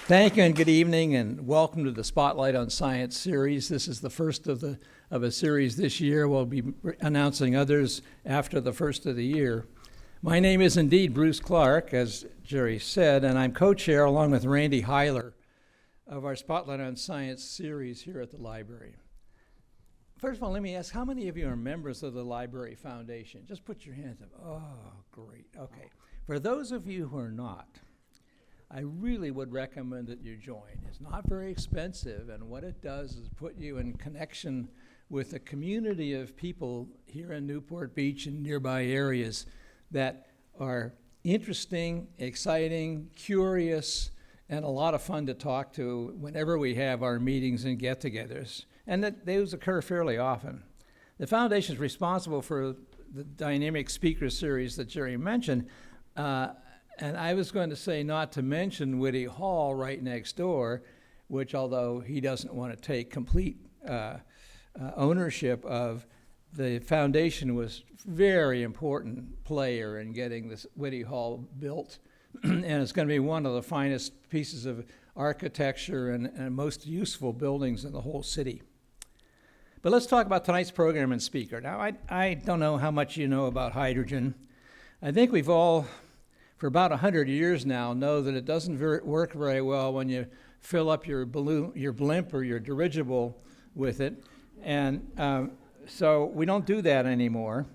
Thank you and good evening and welcome to the Spotlight on Science series. This is the first of a series this year. We'll be announcing others after the first of the year. My name is indeed Bruce Clark, as Jerry said, and I'm co-chair along with Randy Heiler of our Spotlight on Science series here at the library. First of all, let me ask, how many of you are members of the Library Foundation? Just put your hands up. Oh, great. Okay. For those of you who are not, I really would recommend that you join. It's not very expensive, and what it does is put you in connection with a community of people here in Newport Beach and nearby areas that are interesting, exciting, curious, and a lot of fun to talk to whenever we have our meetings and get-togethers, and that those occur fairly often. The foundation is responsible for the dynamic speaker series that Jerry mentioned, and I was going to say not to mention Whitty Hall right next door, which although he doesn't want to take complete ownership of, the foundation was very important player in getting this Whitty Hall built. And it's going to be one of the finest pieces of architecture and most useful buildings in the whole city. But let's talk about tonight's program and speaker. Now, I don't know how much you know about hydrogen. I think we've all, for about 100 years now, know that it doesn't work very well when you fill up your balloon, your blimp or your dirigible with it. And so we don't do that anymore.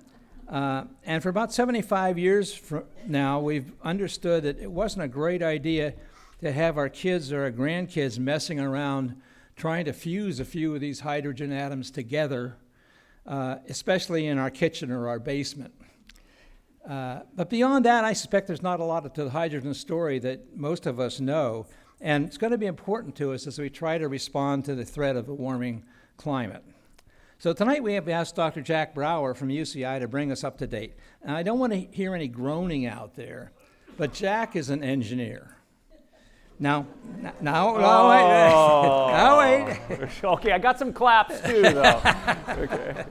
And for about 75 years from now, we've understood that it wasn't a great idea to have our kids or our grandkids messing around trying to fuse a few of these hydrogen atoms together, especially in our kitchen or our basement. But beyond that, I suspect there's not a lot to the hydrogen story that most of us know, and it's going to be important to us as we try to respond to the threat of a warming climate. So tonight we have asked Dr. Jack Brouwer from UCI to bring us up to date. And I don't want to hear any groaning out there, but Jack is an engineer. Now, wait. Okay, I got some claps too, though. Okay.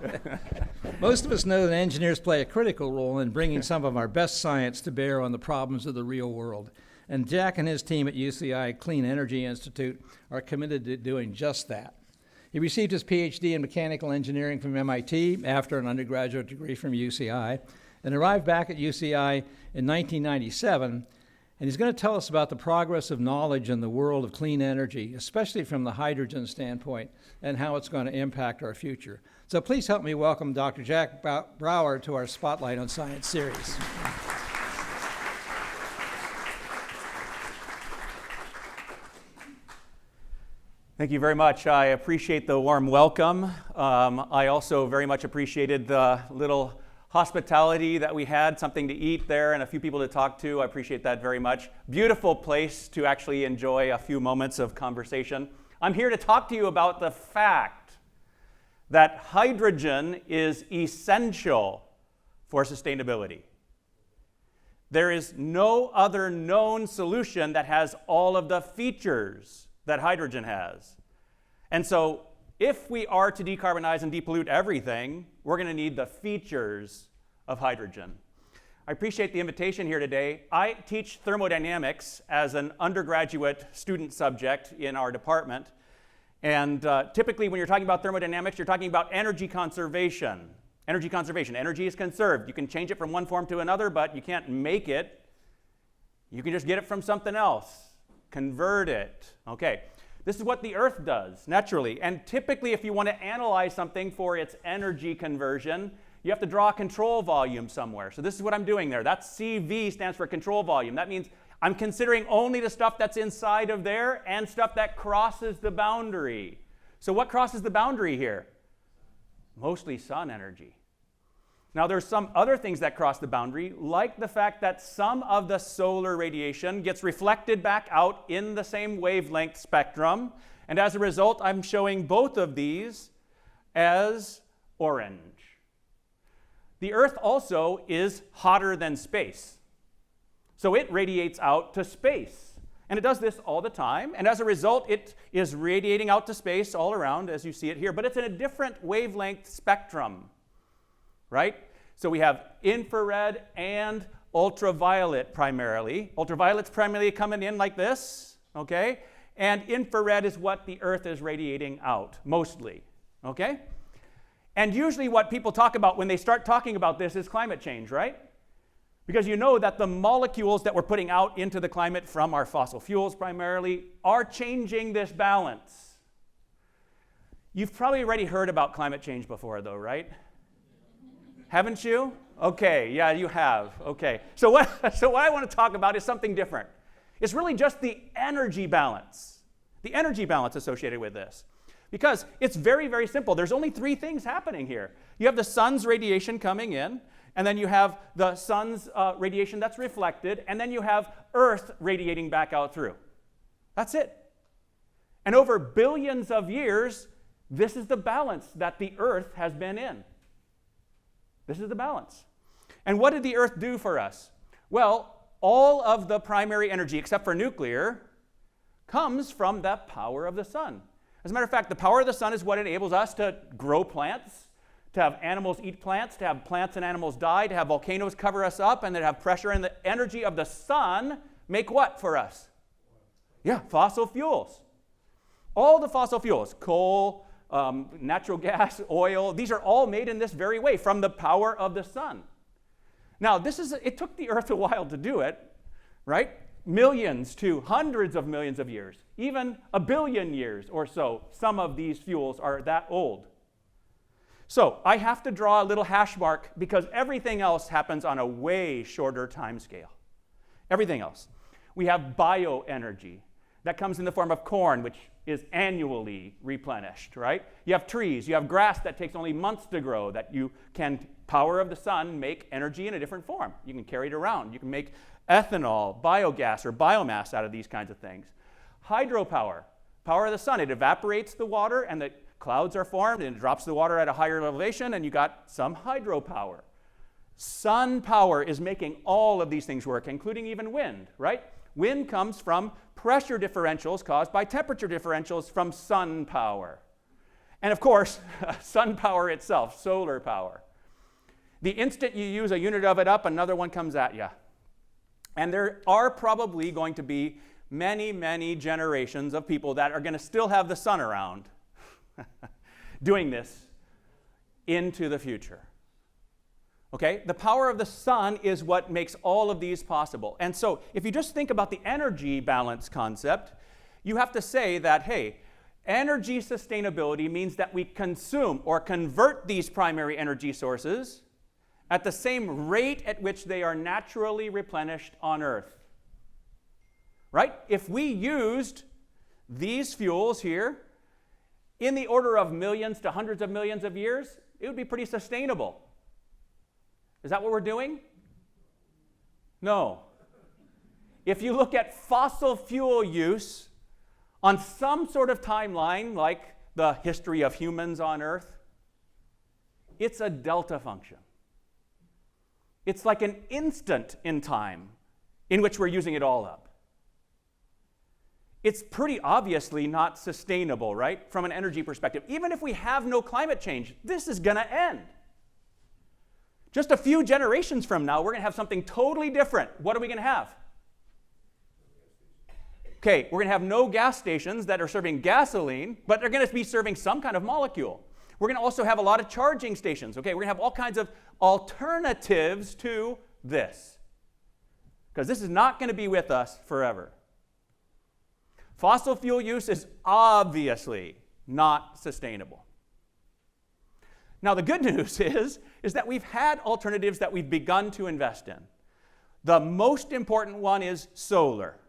Most of us know that engineers play a critical role in bringing some of our best science to bear on the problems of the real world. And Jack and his team at UCI Clean Energy Institute are committed to doing just that. He received his PhD in mechanical engineering from MIT after an undergraduate degree from UCI and arrived back at UCI in 1997. And he's going to tell us about the progress of knowledge in the world of clean energy, especially from the hydrogen standpoint, and how it's going to impact our future. So please help me welcome Dr. Jack Brouwer to our Spotlight on Science series. Thank you very much. I appreciate the warm welcome. I also very much appreciated the little hospitality that we had, something to eat there and a few people to talk to. I appreciate that very much. Beautiful place to actually enjoy a few moments of conversation. I'm here to talk to you about the fact that hydrogen is essential for sustainability. There is no other known solution that has all of the features that hydrogen has. And so if we are to decarbonize and depollute everything, we're going to need the features of hydrogen. I appreciate the invitation here today. I teach thermodynamics as an undergraduate student subject in our department. And typically when you're talking about thermodynamics, you're talking about energy conservation. Energy conservation. Energy is conserved. You can change it from one form to another, but you can't make it. You can just get it from something else. Convert it. Okay, this is what the Earth does naturally. And typically, if you want to analyze something for its energy conversion, you have to draw a control volume somewhere. So this is what I'm doing there. That's CV stands for control volume. That means I'm considering only the stuff that's inside of there and stuff that crosses the boundary. So what crosses the boundary here? Mostly sun energy. Now, there's some other things that cross the boundary, like the fact that some of the solar radiation gets reflected back out in the same wavelength spectrum. And as a result, I'm showing both of these as orange. The Earth also is hotter than space. So it radiates out to space. And it does this all the time. And as a result, it is radiating out to space all around, as you see it here. But it's in a different wavelength spectrum, right? So we have infrared and ultraviolet primarily. Ultraviolet's primarily coming in like this, okay? And infrared is what the Earth is radiating out, mostly, okay? And usually what people talk about when they start talking about this is climate change, right? Because you know that the molecules that we're putting out into the climate from our fossil fuels primarily are changing this balance. You've probably already heard about climate change before though, right? Haven't you? Okay, yeah, you have. Okay. So what I want to talk about is something different. It's really just the energy balance associated with this. Because it's very, very simple. There's only three things happening here. You have the sun's radiation coming in, and then you have the sun's radiation that's reflected, and then you have Earth radiating back out through. That's it. And over billions of years, this is the balance that the Earth has been in. This is the balance. And what did the Earth do for us? Well, all of the primary energy, except for nuclear, comes from the power of the sun. As a matter of fact, the power of the sun is what enables us to grow plants, to have animals eat plants, to have plants and animals die, to have volcanoes cover us up, and to have pressure. And the energy of the sun make what for us? Yeah, fossil fuels. All the fossil fuels, coal, natural gas, oil, these are all made in this very way from the power of the sun. Now, it took the Earth a while to do it, right? Millions to hundreds of millions of years, even a billion years or so. Some of these fuels are that old. So I have to draw a little hash mark because everything else happens on a way shorter time scale. Everything else. We have bioenergy. That comes in the form of corn, which is annually replenished, right? You have trees, you have grass that takes only months to grow, that you can, power of the sun, make energy in a different form. You can carry it around. You can make ethanol, biogas, or biomass out of these kinds of things. Hydropower, power of the sun. It evaporates the water, and the clouds are formed, and it drops the water at a higher elevation, and you got some hydropower. Sun power is making all of these things work, including even wind, right? Wind comes from pressure differentials caused by temperature differentials from sun power. And of course, sun power itself, solar power. The instant you use a unit of it up, another one comes at you. And there are probably going to be many, many generations of people that are going to still have the sun around doing this into the future. Okay? The power of the sun is what makes all of these possible. And so if you just think about the energy balance concept, you have to say that, hey, energy sustainability means that we consume or convert these primary energy sources at the same rate at which they are naturally replenished on Earth. Right? If we used these fuels here in the order of millions to hundreds of millions of years, it would be pretty sustainable. Is that what we're doing? No. If you look at fossil fuel use on some sort of timeline, like the history of humans on Earth, it's a delta function. It's like an instant in time in which we're using it all up. It's pretty obviously not sustainable, right, from an energy perspective. Even if we have no climate change, this is going to end. Just a few generations from now, we're going to have something totally different. What are we going to have? Okay, we're going to have no gas stations that are serving gasoline, but they're going to be serving some kind of molecule. We're going to also have a lot of charging stations. Okay, we're going to have all kinds of alternatives to this, because this is not going to be with us forever. Fossil fuel use is obviously not sustainable. Now, the good news is that we've had alternatives that we've begun to invest in. The most important one is solar.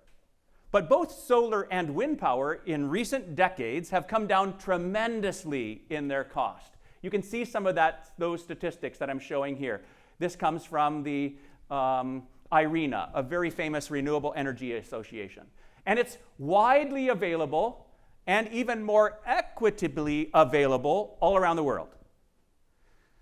But both solar and wind power in recent decades have come down tremendously in their cost. You can see some of those statistics that I'm showing here. This comes from the IRENA, a very famous renewable energy association. And it's widely available and even more equitably available all around the world.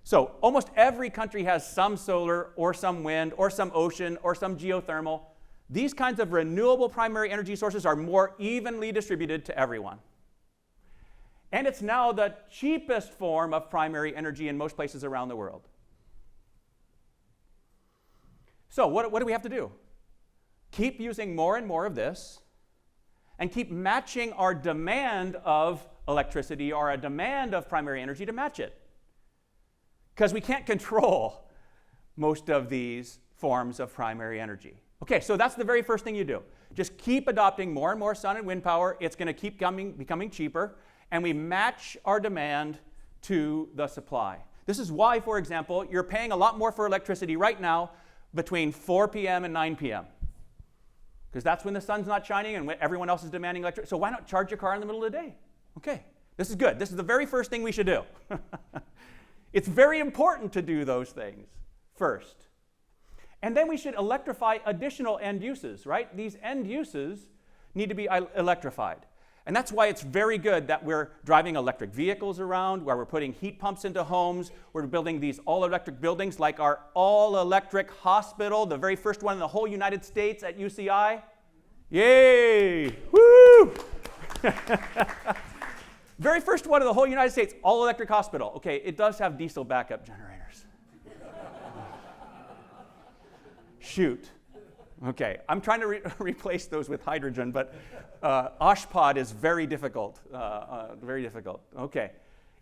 So almost every country has some solar or some wind or some ocean or some geothermal. These kinds of renewable primary energy sources are more evenly distributed to everyone. And it's now the cheapest form of primary energy in most places around the world. So what do we have to do? Keep using more and more of this and keep matching our demand of electricity or a demand of primary energy to match it. Because we can't control most of these forms of primary energy. Okay, so that's the very first thing you do. Just keep adopting more and more sun and wind power. It's going to keep becoming cheaper, and we match our demand to the supply. This is why, for example, you're paying a lot more for electricity right now between 4 p.m. and 9 p.m. Because that's when the sun's not shining and when everyone else is demanding electricity. So why not charge your car in the middle of the day? Okay, this is good. This is the very first thing we should do. It's very important to do those things first. And then we should electrify additional end uses, right? These end uses need to be electrified. And that's why it's very good that we're driving electric vehicles around, where we're putting heat pumps into homes, we're building these all-electric buildings like our all-electric hospital, the very first one in the whole United States at UCI. Yay! Woo! Very first one in the whole United States, all-electric hospital. Okay, it does have diesel backup generators. Shoot. Okay, I'm trying to replace those with hydrogen, but OshPod is very difficult. Very difficult. Okay.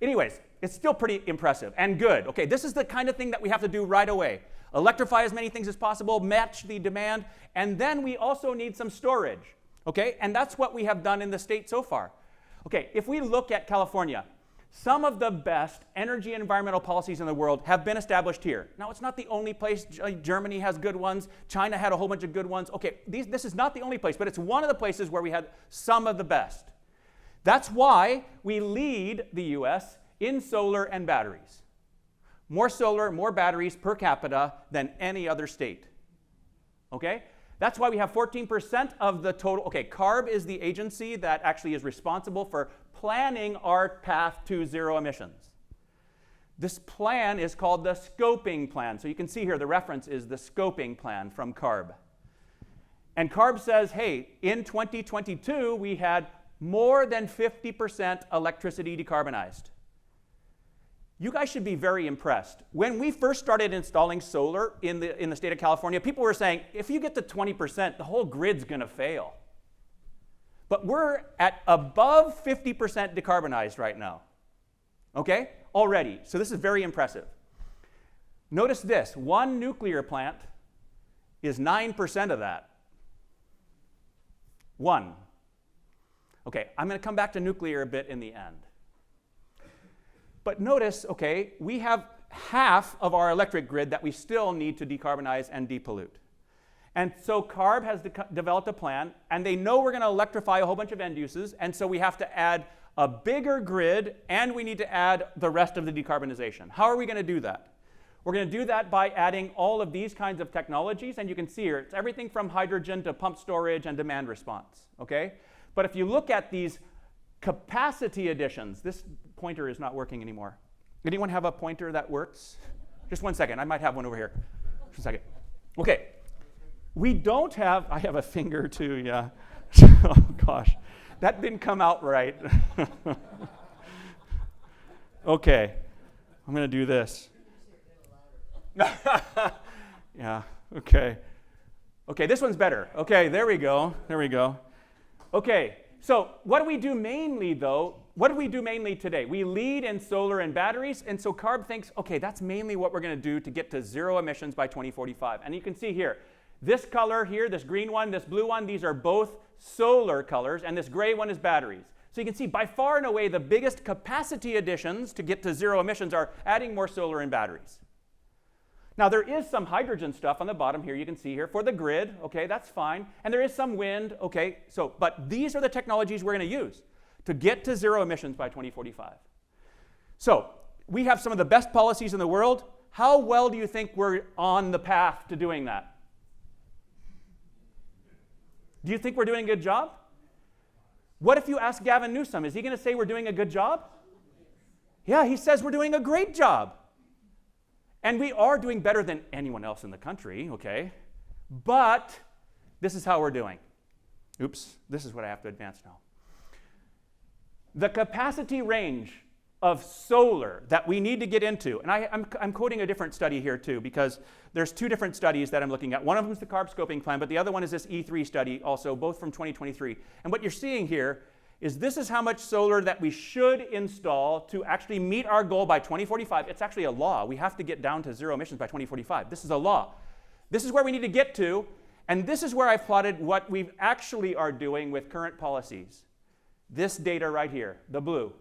Anyways, it's still pretty impressive and good. Okay, this is the kind of thing that we have to do right away. Electrify as many things as possible, match the demand, and then we also need some storage. Okay, and that's what we have done in the state so far. Okay, if we look at California, some of the best energy and environmental policies in the world have been established here. Now, it's not the only place. Germany has good ones. China had a whole bunch of good ones. Okay, this is not the only place, but it's one of the places where we had some of the best. That's why we lead the US in solar and batteries. More solar, more batteries per capita than any other state. Okay? That's why we have 14% of the total. Okay, CARB is the agency that actually is responsible for planning our path to zero emissions. This plan is called the scoping plan. So you can see here the reference is the scoping plan from CARB. And CARB says, hey, in 2022, we had more than 50% electricity decarbonized. You guys should be very impressed. When we first started installing solar in the state of California, people were saying, if you get to 20%, the whole grid's going to fail. But we're at above 50% decarbonized right now. Okay? Already. So this is very impressive. Notice this. One nuclear plant is 9% of that. One. Okay, I'm going to come back to nuclear a bit in the end. But notice, okay, we have half of our electric grid that we still need to decarbonize and depollute. And so CARB has developed a plan, and they know we're going to electrify a whole bunch of end uses, and so we have to add a bigger grid, and we need to add the rest of the decarbonization. How are we going to do that? We're going to do that by adding all of these kinds of technologies, and you can see here, it's everything from hydrogen to pump storage and demand response, okay? But if you look at these capacity additions, this pointer is not working anymore. Anyone have a pointer that works? Just one second, I might have one over here. Just a second. Okay. We don't have, I have a finger too, yeah. Oh gosh, that didn't come out right. Okay, I'm gonna do this. Yeah, okay. Okay, this one's better. Okay, there we go, there we go. Okay, so what do we do mainly though? What do we do mainly today? We lead in solar and batteries, and so CARB thinks, okay, that's mainly what we're gonna do to get to zero emissions by 2045. And you can see here, this color here, this green one, this blue one, these are both solar colors, and this gray one is batteries. So you can see by far and away the biggest capacity additions to get to zero emissions are adding more solar and batteries. Now there is some hydrogen stuff on the bottom here, you can see here, for the grid, okay, that's fine. And there is some wind, okay, but these are the technologies we're gonna use to get to zero emissions by 2045. So we have some of the best policies in the world. How well do you think we're on the path to doing that? Do you think we're doing a good job? What if you ask Gavin Newsom? Is he going to say we're doing a good job? Yeah, he says we're doing a great job. And we are doing better than anyone else in the country, okay? But this is how we're doing. Oops, this is what I have to advance now. The capacity range of solar that we need to get into, and I'm quoting a different study here too, because there's two different studies that I'm looking at. One of them is the carb scoping plan, but the other one is this E3 study also, both from 2023. And what you're seeing here is this is how much solar that we should install to actually meet our goal by 2045. It's actually a law. We have to get down to zero emissions by 2045. This is a law. This is where we need to get to, and this is where I've plotted what we actually are doing with current policies. This data right here, the blue.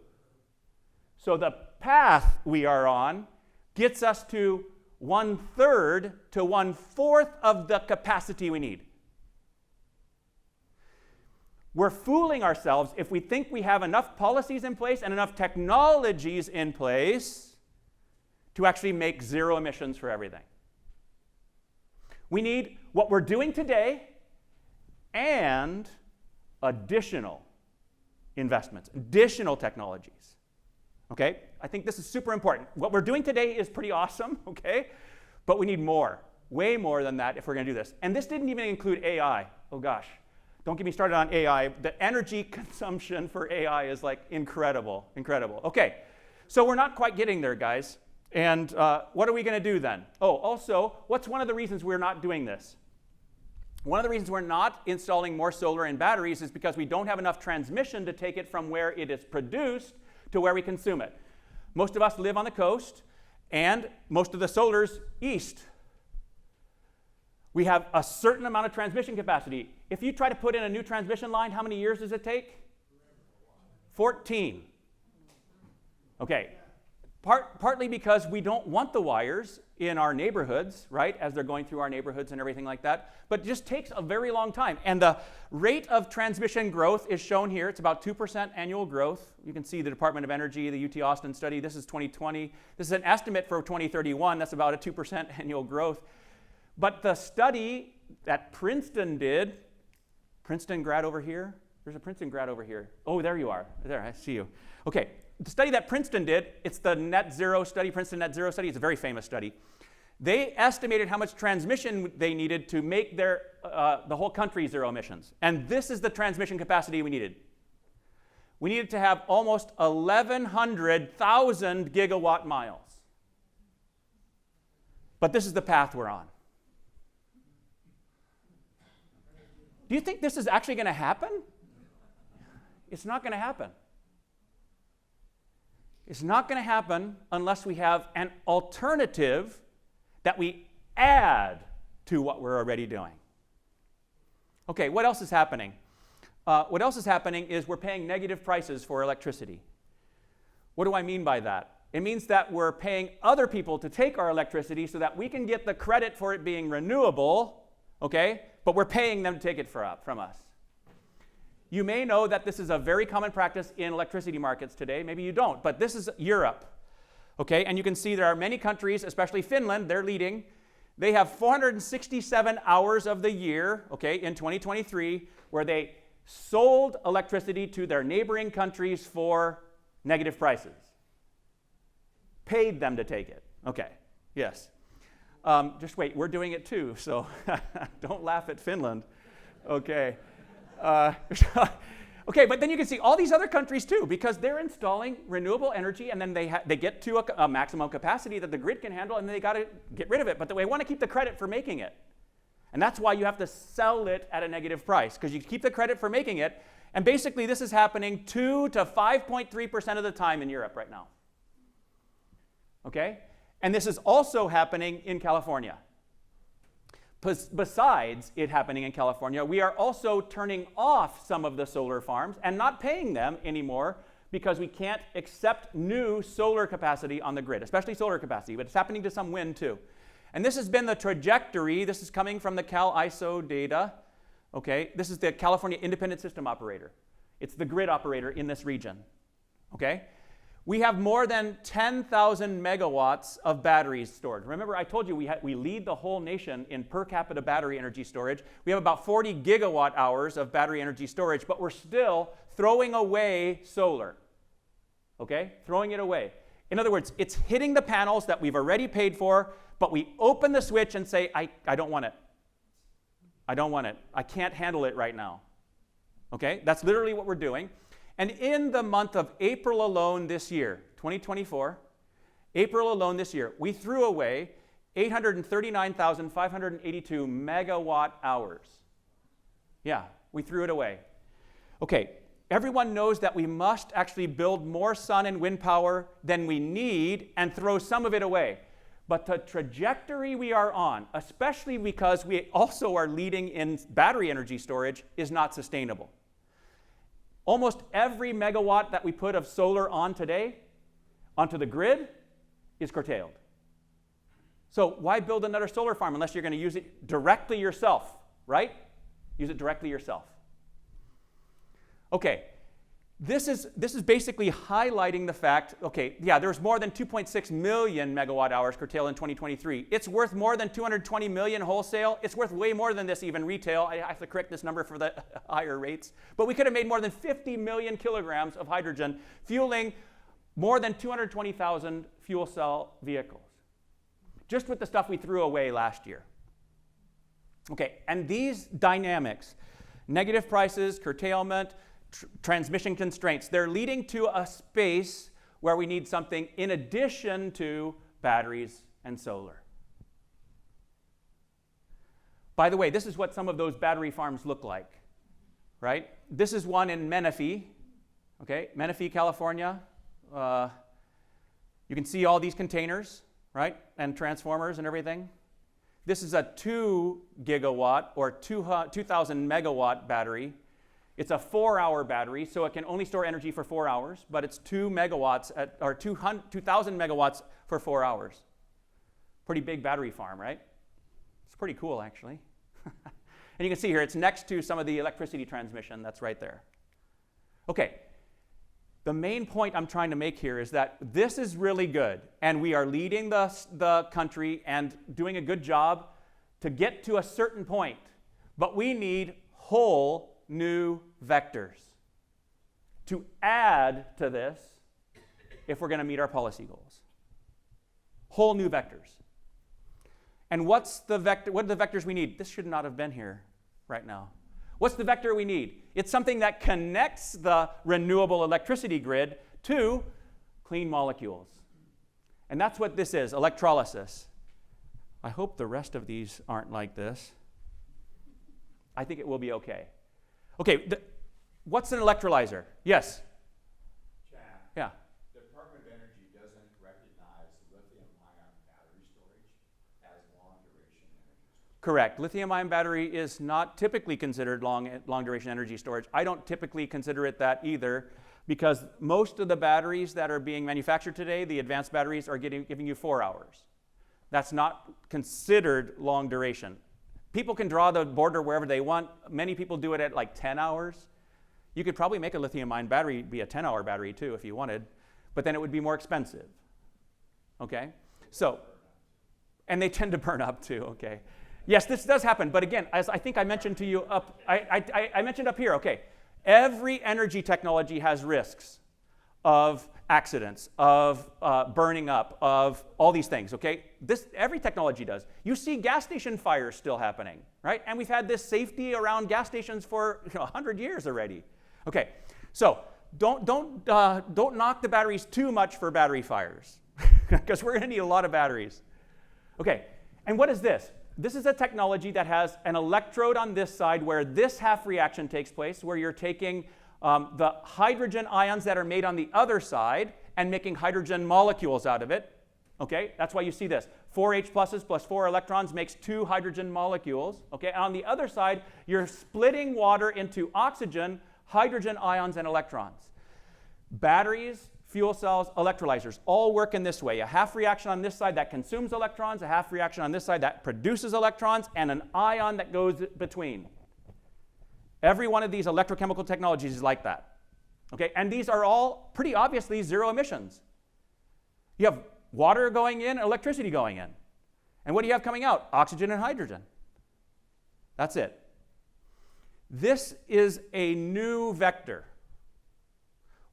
So the path we are on gets us to 1/3 to 1/4 of the capacity we need. We're fooling ourselves if we think we have enough policies in place and enough technologies in place to actually make zero emissions for everything. We need what we're doing today and additional investments, additional technologies. Okay? I think this is super important. What we're doing today is pretty awesome, okay? But we need more, way more than that if we're going to do this. And this didn't even include AI. Oh gosh. Don't get me started on AI. The energy consumption for AI is like incredible, incredible. Okay, so we're not quite getting there, guys. And what are we going to do then? Oh, also, what's one of the reasons we're not doing this? One of the reasons we're not installing more solar and batteries is because we don't have enough transmission to take it from where it is produced to where we consume it. Most of us live on the coast, and most of the solar's east. We have a certain amount of transmission capacity. If you try to put in a new transmission line, how many years does it take? 14. Okay. Partly because we don't want the wires in our neighborhoods, right, as they're going through our neighborhoods and everything like that. But it just takes a very long time. And the rate of transmission growth is shown here. It's about 2% annual growth. You can see the Department of Energy, the UT Austin study. This is 2020. This is an estimate for 2031. That's about a 2% annual growth. But the study that Princeton did, Princeton grad over here. There's a Princeton grad over here. Oh, there you are. There, I see you. Okay. The study that Princeton did, it's the net zero study, Princeton net zero study. It's a very famous study. They estimated how much transmission they needed to make their, the whole country zero emissions. And this is the transmission capacity we needed. We needed to have almost 1,100,000 gigawatt miles. But this is the path we're on. Do you think this is actually going to happen? It's not going to happen. It's not going to happen unless we have an alternative that we add to what we're already doing. Okay, what else is happening? What else is happening is we're paying negative prices for electricity. What do I mean by that? It means that we're paying other people to take our electricity so that we can get the credit for it being renewable, okay? But we're paying them to take it from us. You may know that this is a very common practice in electricity markets today. Maybe you don't, but this is Europe, okay? And you can see there are many countries, especially Finland, they're leading. They have 467 hours of the year, okay, in 2023, where they sold electricity to their neighboring countries for negative prices. Paid them to take it. Okay, yes. Just wait, we're doing it too, so don't laugh at Finland. Okay. Okay, but then you can see all these other countries too, because they're installing renewable energy, and then they get to a maximum capacity that the grid can handle, and then they got to get rid of it. But they want to keep the credit for making it. And that's why you have to sell it at a negative price, because you keep the credit for making it. And basically, this is happening 2 to 5.3% of the time in Europe right now. Okay? And this is also happening in California. Besides it happening in California, we are also turning off some of the solar farms and not paying them anymore because we can't accept new solar capacity on the grid, especially solar capacity, but it's happening to some wind too. And this has been the trajectory. This is coming from the Cal ISO data. Okay, this is the California Independent System Operator. It's the grid operator in this region. Okay? We have more than 10,000 megawatts of batteries stored. Remember, I told you we lead the whole nation in per capita battery energy storage. We have about 40 gigawatt hours of battery energy storage, but we're still throwing away solar. Okay? Throwing it away. In other words, it's hitting the panels that we've already paid for, but we open the switch and say, I don't want it. I don't want it. I can't handle it right now. Okay? That's literally what we're doing. And in the month of April alone this year, 2024, April alone this year, we threw away 839,582 megawatt hours. Yeah, we threw it away. Okay, everyone knows that we must actually build more sun and wind power than we need and throw some of it away. But the trajectory we are on, especially because we also are leading in battery energy storage, is not sustainable. Almost every megawatt that we put of solar on today, onto the grid, is curtailed. So why build another solar farm unless you're going to use it directly yourself, right? Use it directly yourself. Okay, this is basically highlighting the fact, okay, yeah, there's more than 2.6 million megawatt hours curtailed in 2023. It's worth more than 220 million wholesale. It's worth way more than this even retail. I have to correct this number for the higher rates. But we could have made more than 50 million kilograms of hydrogen, fueling more than 220,000 fuel cell vehicles, just with the stuff we threw away last year. Okay, and these dynamics, negative prices, curtailment, transmission constraints, they're leading to a space where we need something in addition to batteries and solar. By the way, this is what some of those battery farms look like, right? This is one in Menifee, okay, Menifee, California. You can see all these containers, right, and transformers and everything. This is a 2 gigawatt or 2,000 megawatt battery. It's a 4-hour battery, so it can only store energy for 4 hours, but it's 2 megawatts or 2,000 megawatts for 4 hours. Pretty big battery farm, right? It's pretty cool, actually. And you can see here, it's next to some of the electricity transmission that's right there. Okay, the main point I'm trying to make here is that this is really good, and we are leading the country and doing a good job to get to a certain point, but we need whole new vectors to add to this if we're going to meet our policy goals. Whole new vectors. And what are the vectors we need? This should not have been here right now. What's the vector we need? It's something that connects the renewable electricity grid to clean molecules. And that's what this is, electrolysis. I hope the rest of these aren't like this. I think it will be okay. Okay, what's an electrolyzer? Yes? Chad, Yeah. the Department of Energy doesn't recognize lithium-ion battery storage as long-duration energy storage. Correct. Lithium-ion battery is not typically considered long-duration energy storage. I don't typically consider it that either, because most of the batteries that are being manufactured today, the advanced batteries, are giving you 4 hours. That's not considered long duration. People can draw the border wherever they want. Many people do it at like 10 hours. You could probably make a lithium-ion battery be a 10-hour battery too if you wanted, but then it would be more expensive. Okay? So, and they tend to burn up too, okay? Yes, this does happen, but again, as I think I mentioned to you I mentioned up here, okay, every energy technology has risks of accidents, of burning up, of all these things, okay? Every technology does. You see gas station fires still happening, right? And we've had this safety around gas stations for 100 years already. Okay, so don't knock the batteries too much for battery fires, because we're going to need a lot of batteries. Okay, and what is this? This is a technology that has an electrode on this side where this half reaction takes place, where you're taking the hydrogen ions that are made on the other side and making hydrogen molecules out of it. Okay, that's why you see this. 4 H pluses plus 4 electrons makes 2 hydrogen molecules. Okay, and on the other side, you're splitting water into oxygen, hydrogen ions, and electrons. Batteries, fuel cells, electrolyzers all work in this way. A half reaction on this side that consumes electrons, a half reaction on this side that produces electrons, and an ion that goes between. Every one of these electrochemical technologies is like that. Okay, and these are all pretty obviously zero emissions. You have water going in, electricity going in. And what do you have coming out? Oxygen and hydrogen. That's it. This is a new vector.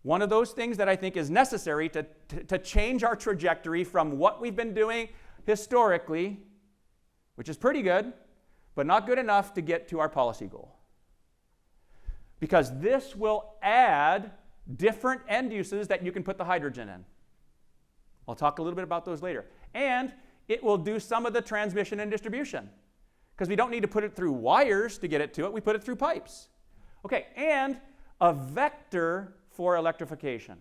One of those things that I think is necessary to change our trajectory from what we've been doing historically, which is pretty good, but not good enough to get to our policy goal. Because this will add different end uses that you can put the hydrogen in. I'll talk a little bit about those later. And it will do some of the transmission and distribution, because we don't need to put it through wires to get it to it. We put it through pipes. Okay, and a vector for electrification.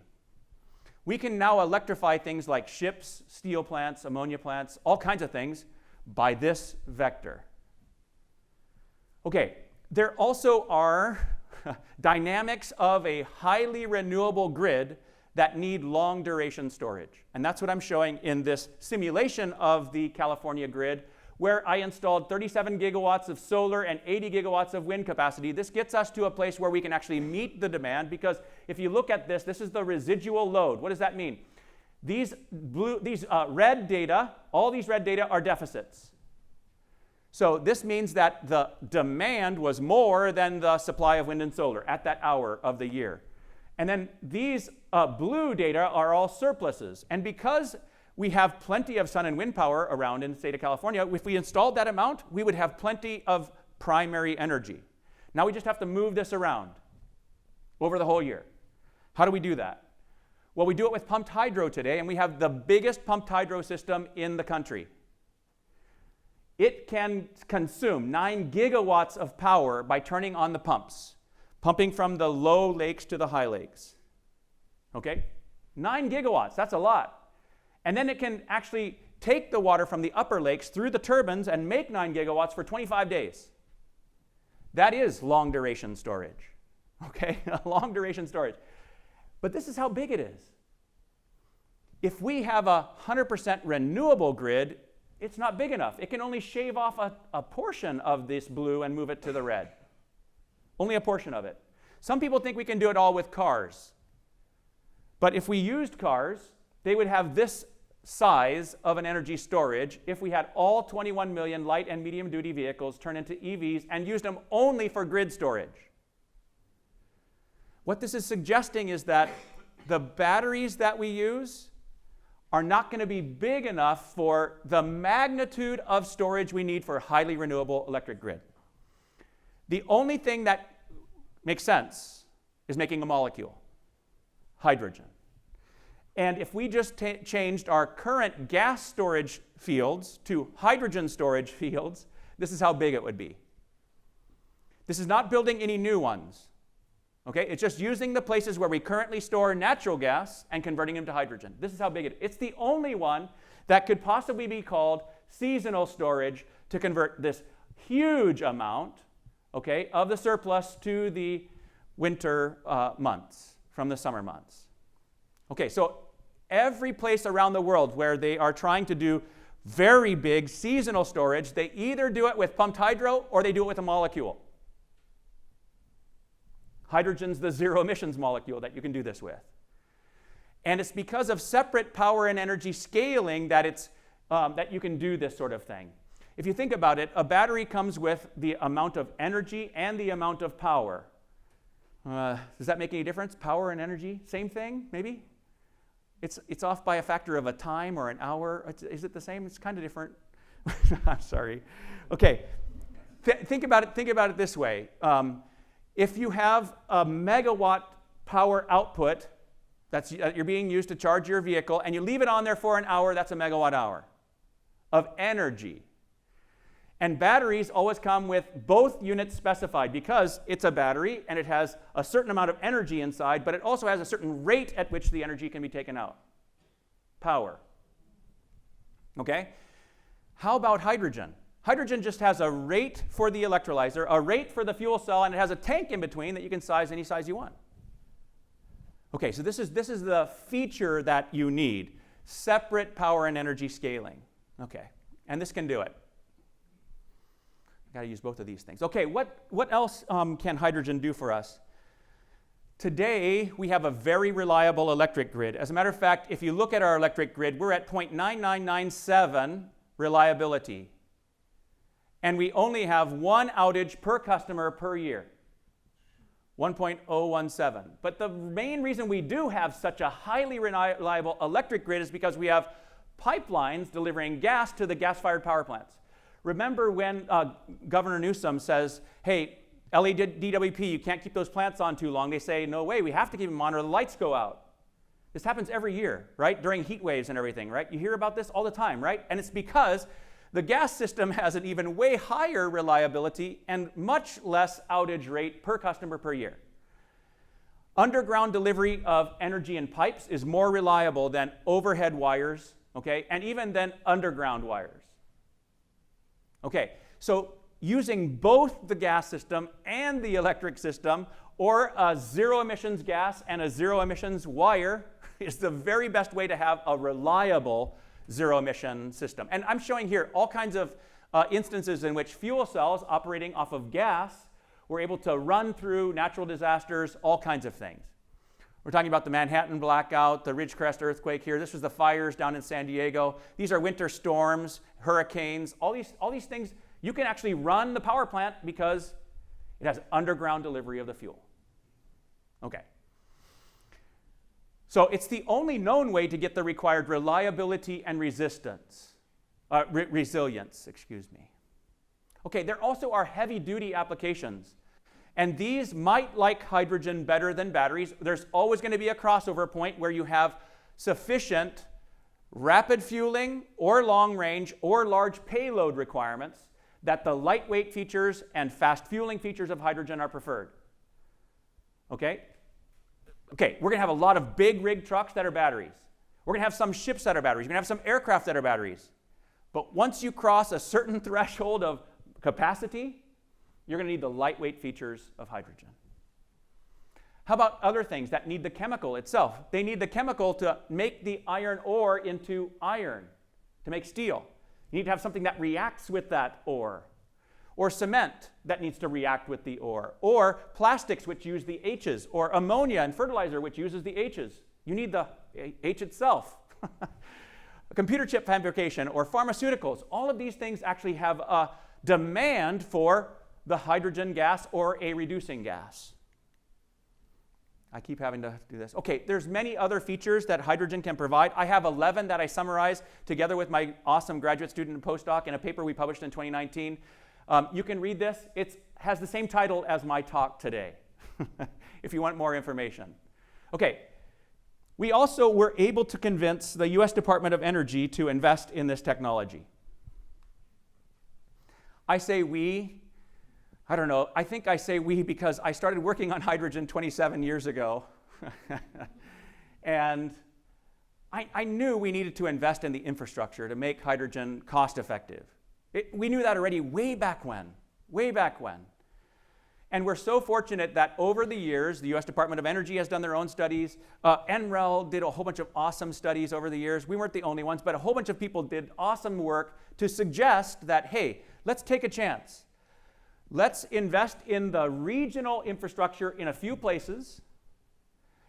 We can now electrify things like ships, steel plants, ammonia plants, all kinds of things by this vector. Okay, there also are dynamics of a highly renewable grid that need long duration storage. And that's what I'm showing in this simulation of the California grid, where I installed 37 gigawatts of solar and 80 gigawatts of wind capacity. This gets us to a place where we can actually meet the demand, because if you look at this, this is the residual load. What does that mean? These red data, all these red data are deficits. So this means that the demand was more than the supply of wind and solar at that hour of the year. And then these blue data are all surpluses. And because we have plenty of sun and wind power around in the state of California, if we installed that amount, we would have plenty of primary energy. Now we just have to move this around over the whole year. How do we do that? Well, we do it with pumped hydro today, and we have the biggest pumped hydro system in the country. It can consume 9 gigawatts of power by turning on the pumps, pumping from the low lakes to the high lakes. Okay? 9 gigawatts, that's a lot. And then it can actually take the water from the upper lakes through the turbines and make 9 gigawatts for 25 days. That is long duration storage. Okay? Long duration storage. But this is how big it is. If we have a 100% renewable grid, it's not big enough. It can only shave off a portion of this blue and move it to the red. Only a portion of it. Some people think we can do it all with cars. But if we used cars, they would have this size of an energy storage if we had all 21 million light and medium duty vehicles turn into EVs and used them only for grid storage. What this is suggesting is that the batteries that we use are not going to be big enough for the magnitude of storage we need for a highly renewable electric grid. The only thing that makes sense is making a molecule, hydrogen. And if we just changed our current gas storage fields to hydrogen storage fields, this is how big it would be. This is not building any new ones. Okay? It's just using the places where we currently store natural gas and converting them to hydrogen. This is how big it is. It's the only one that could possibly be called seasonal storage to convert this huge amount, okay, of the surplus to the winter months from the summer months. Okay, so every place around the world where they are trying to do very big seasonal storage, they either do it with pumped hydro or they do it with a molecule. Hydrogen's the zero emissions molecule that you can do this with. And it's because of separate power and energy scaling that that you can do this sort of thing. If you think about it, a battery comes with the amount of energy and the amount of power. Does that make any difference? Power and energy, same thing, maybe? It's off by a factor of a time or an hour. Is it the same? It's kind of different. I'm sorry. Okay, think about it this way. If you have a megawatt power output that you're being used to charge your vehicle, and you leave it on there for an hour, that's a megawatt hour of energy. And batteries always come with both units specified because it's a battery and it has a certain amount of energy inside, but it also has a certain rate at which the energy can be taken out. Power. Okay? How about hydrogen? Hydrogen just has a rate for the electrolyzer, a rate for the fuel cell, and it has a tank in between that you can size any size you want. Okay, so this is the feature that you need. Separate power and energy scaling. Okay, and this can do it. I've got to use both of these things. Okay, what else can hydrogen do for us? Today, we have a very reliable electric grid. As a matter of fact, if you look at our electric grid, we're at 0.9997 reliability. And we only have one outage per customer per year, 1.017. But the main reason we do have such a highly reliable electric grid is because we have pipelines delivering gas to the gas-fired power plants. Remember when Governor Newsom says, hey, LADWP, you can't keep those plants on too long. They say, no way, we have to keep them on or the lights go out. This happens every year, right? During heat waves and everything, right? You hear about this all the time, right? And it's because the gas system has an even way higher reliability and much less outage rate per customer per year. Underground delivery of energy in pipes is more reliable than overhead wires, okay, and even than underground wires. Okay, so using both the gas system and the electric system, or a zero emissions gas and a zero emissions wire, is the very best way to have a reliable zero emission system. And I'm showing here all kinds of instances in which fuel cells operating off of gas were able to run through natural disasters, all kinds of things. We're talking about the Manhattan blackout, the Ridgecrest earthquake here. This was the fires down in San Diego. These are winter storms, hurricanes, all these things. You can actually run the power plant because it has underground delivery of the fuel. Okay. So it's the only known way to get the required reliability and resilience. Okay, there also are heavy-duty applications. And these might like hydrogen better than batteries. There's always going to be a crossover point where you have sufficient rapid fueling or long range or large payload requirements that the lightweight features and fast fueling features of hydrogen are preferred. Okay? Okay, we're going to have a lot of big rig trucks that are batteries. We're going to have some ships that are batteries. We're going to have some aircraft that are batteries. But once you cross a certain threshold of capacity, you're going to need the lightweight features of hydrogen. How about other things that need the chemical itself? They need the chemical to make the iron ore into iron, to make steel. You need to have something that reacts with that ore. Or cement that needs to react with the ore. Or plastics which use the H's. Or ammonia and fertilizer which uses the H's. You need the H itself. Computer chip fabrication or pharmaceuticals. All of these things actually have a demand for the hydrogen gas or a reducing gas. I keep having to do this. Okay, there's many other features that hydrogen can provide. I have 11 that I summarize together with my awesome graduate student and postdoc in a paper we published in 2019. You can read this. It has the same title as my talk today, if you want more information. Okay, we also were able to convince the US Department of Energy to invest in this technology. I say we, I don't know, I think I say we because I started working on hydrogen 27 years ago. And I knew we needed to invest in the infrastructure to make hydrogen cost effective. We knew that already way back when. And we're so fortunate that over the years, the US Department of Energy has done their own studies. NREL did a whole bunch of awesome studies over the years. We weren't the only ones, but a whole bunch of people did awesome work to suggest that, hey, let's take a chance. Let's invest in the regional infrastructure in a few places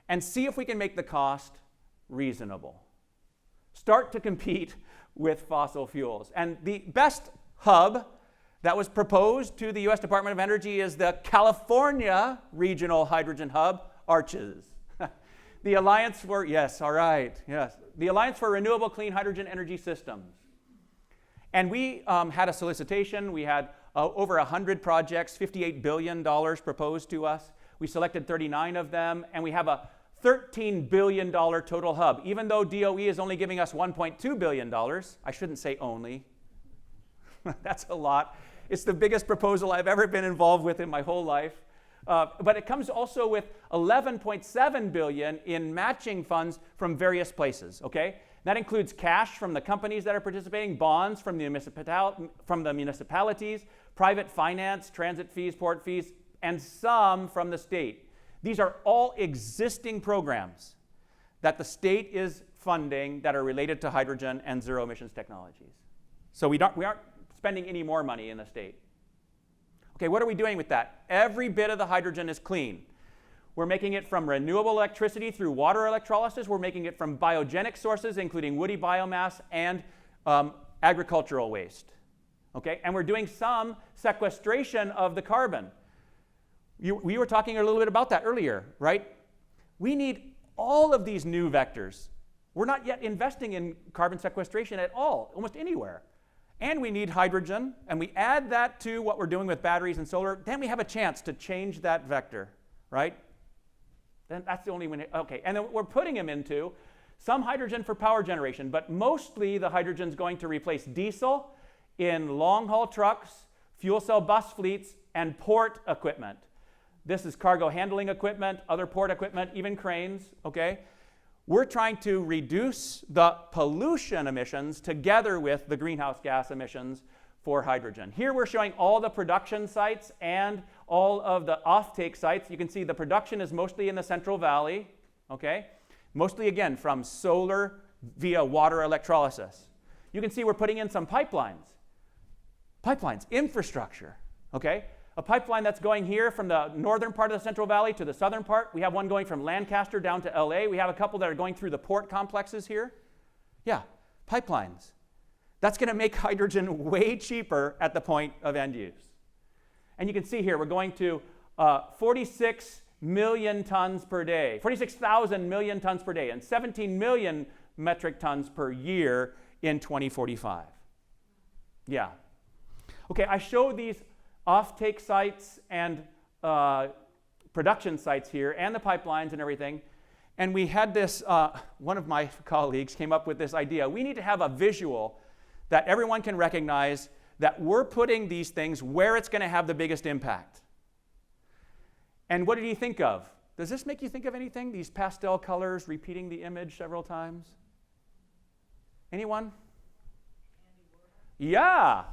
and see if we can make the cost reasonable. Start to compete with fossil fuels. And the best hub that was proposed to the US Department of Energy is the California Regional Hydrogen Hub, ARCHES. The Alliance for, the Alliance for Renewable Clean Hydrogen Energy Systems. And we had a solicitation. We had over 100 projects, $58 billion proposed to us. We selected 39 of them, and we have a $13 billion total hub, even though DOE is only giving us $1.2 billion. I shouldn't say only. That's a lot. It's the biggest proposal I've ever been involved with in my whole life. But it comes also with $11.7 billion in matching funds from various places, okay? That includes cash from the companies that are participating, bonds from the municipalities, private finance, transit fees, port fees, and some from the state. These are all existing programs that the state is funding that are related to hydrogen and zero emissions technologies. So we aren't spending any more money in the state. Okay, what are we doing with that? Every bit of the hydrogen is clean. We're making it from renewable electricity through water electrolysis. We're making it from biogenic sources, including woody biomass and agricultural waste. Okay, and we're doing some sequestration of the carbon. We were talking a little bit about that earlier, right? We need all of these new vectors. We're not yet investing in carbon sequestration at all, almost anywhere. And we need hydrogen, and we add that to what we're doing with batteries and solar, then we have a chance to change that vector, right? Then that's the only one. Okay, and then we're putting them into some hydrogen for power generation, but mostly the hydrogen is going to replace diesel in long-haul trucks, fuel cell bus fleets, and port equipment. This is cargo handling equipment, other port equipment, even cranes, okay? We're trying to reduce the pollution emissions together with the greenhouse gas emissions for hydrogen. Here we're showing all the production sites and all of the offtake sites. You can see the production is mostly in the Central Valley, okay? Mostly, again, from solar via water electrolysis. You can see we're putting in some pipelines. Pipelines, infrastructure, okay? A pipeline that's going here from the northern part of the Central Valley to the southern part. We have one going from Lancaster down to LA. We have a couple that are going through the port complexes here. Yeah, pipelines. That's going to make hydrogen way cheaper at the point of end use. And you can see here, we're going to 46 million tons per day, 46,000 million tons per day, and 17 million metric tons per year in 2045. Yeah. Okay, I show these offtake sites and production sites here, and the pipelines and everything. And we had this, one of my colleagues came up with this idea. We need to have a visual that everyone can recognize that we're putting these things where it's going to have the biggest impact. And what did he think of? Does this make you think of anything? These pastel colors repeating the image several times? Anyone? Yeah.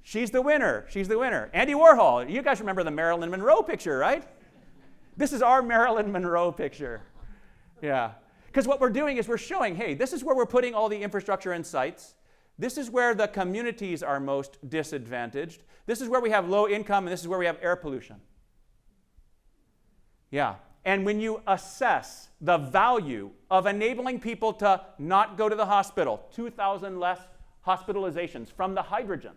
She's the winner. She's the winner. Andy Warhol. You guys remember the Marilyn Monroe picture, right? This is our Marilyn Monroe picture. Yeah. Because what we're doing is we're showing, hey, this is where we're putting all the infrastructure and sites. This is where the communities are most disadvantaged. This is where we have low income, and this is where we have air pollution. Yeah. And when you assess the value of enabling people to not go to the hospital, 2,000 less hospitalizations from the hydrogen,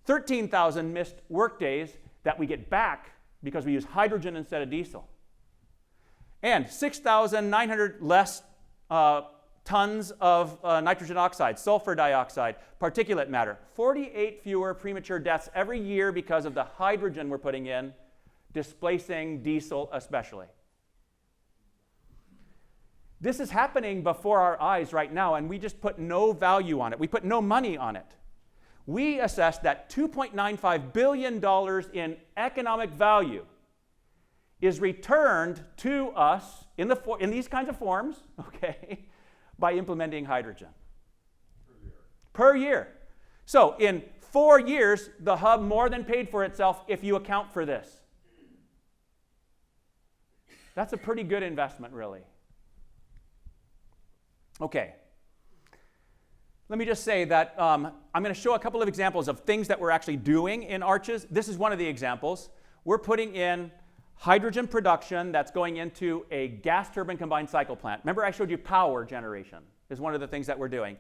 13,000 missed work days that we get back because we use hydrogen instead of diesel, and 6,900 less tons of nitrogen oxide, sulfur dioxide, particulate matter, 48 fewer premature deaths every year because of the hydrogen we're putting in, displacing diesel especially. This is happening before our eyes right now, and we just put no value on it. We put no money on it. We assess that $2.95 billion in economic value is returned to us in these kinds of forms, okay, by implementing hydrogen. Per year. So in 4 years, the hub more than paid for itself if you account for this. That's a pretty good investment, really. Okay. Let me just say that I'm going to show a couple of examples of things that we're actually doing in Arches. This is one of the examples. We're putting in hydrogen production that's going into a gas turbine combined cycle plant. Remember I showed you power generation is one of the things that we're doing.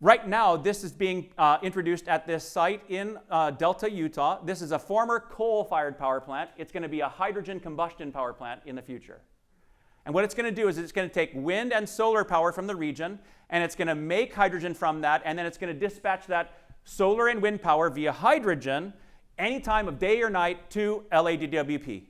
Right now, this is being introduced at this site in Delta, Utah. This is a former coal-fired power plant. It's going to be a hydrogen combustion power plant in the future. And what it's going to do is it's going to take wind and solar power from the region, and it's going to make hydrogen from that, and then it's going to dispatch that solar and wind power via hydrogen any time of day or night to LADWP.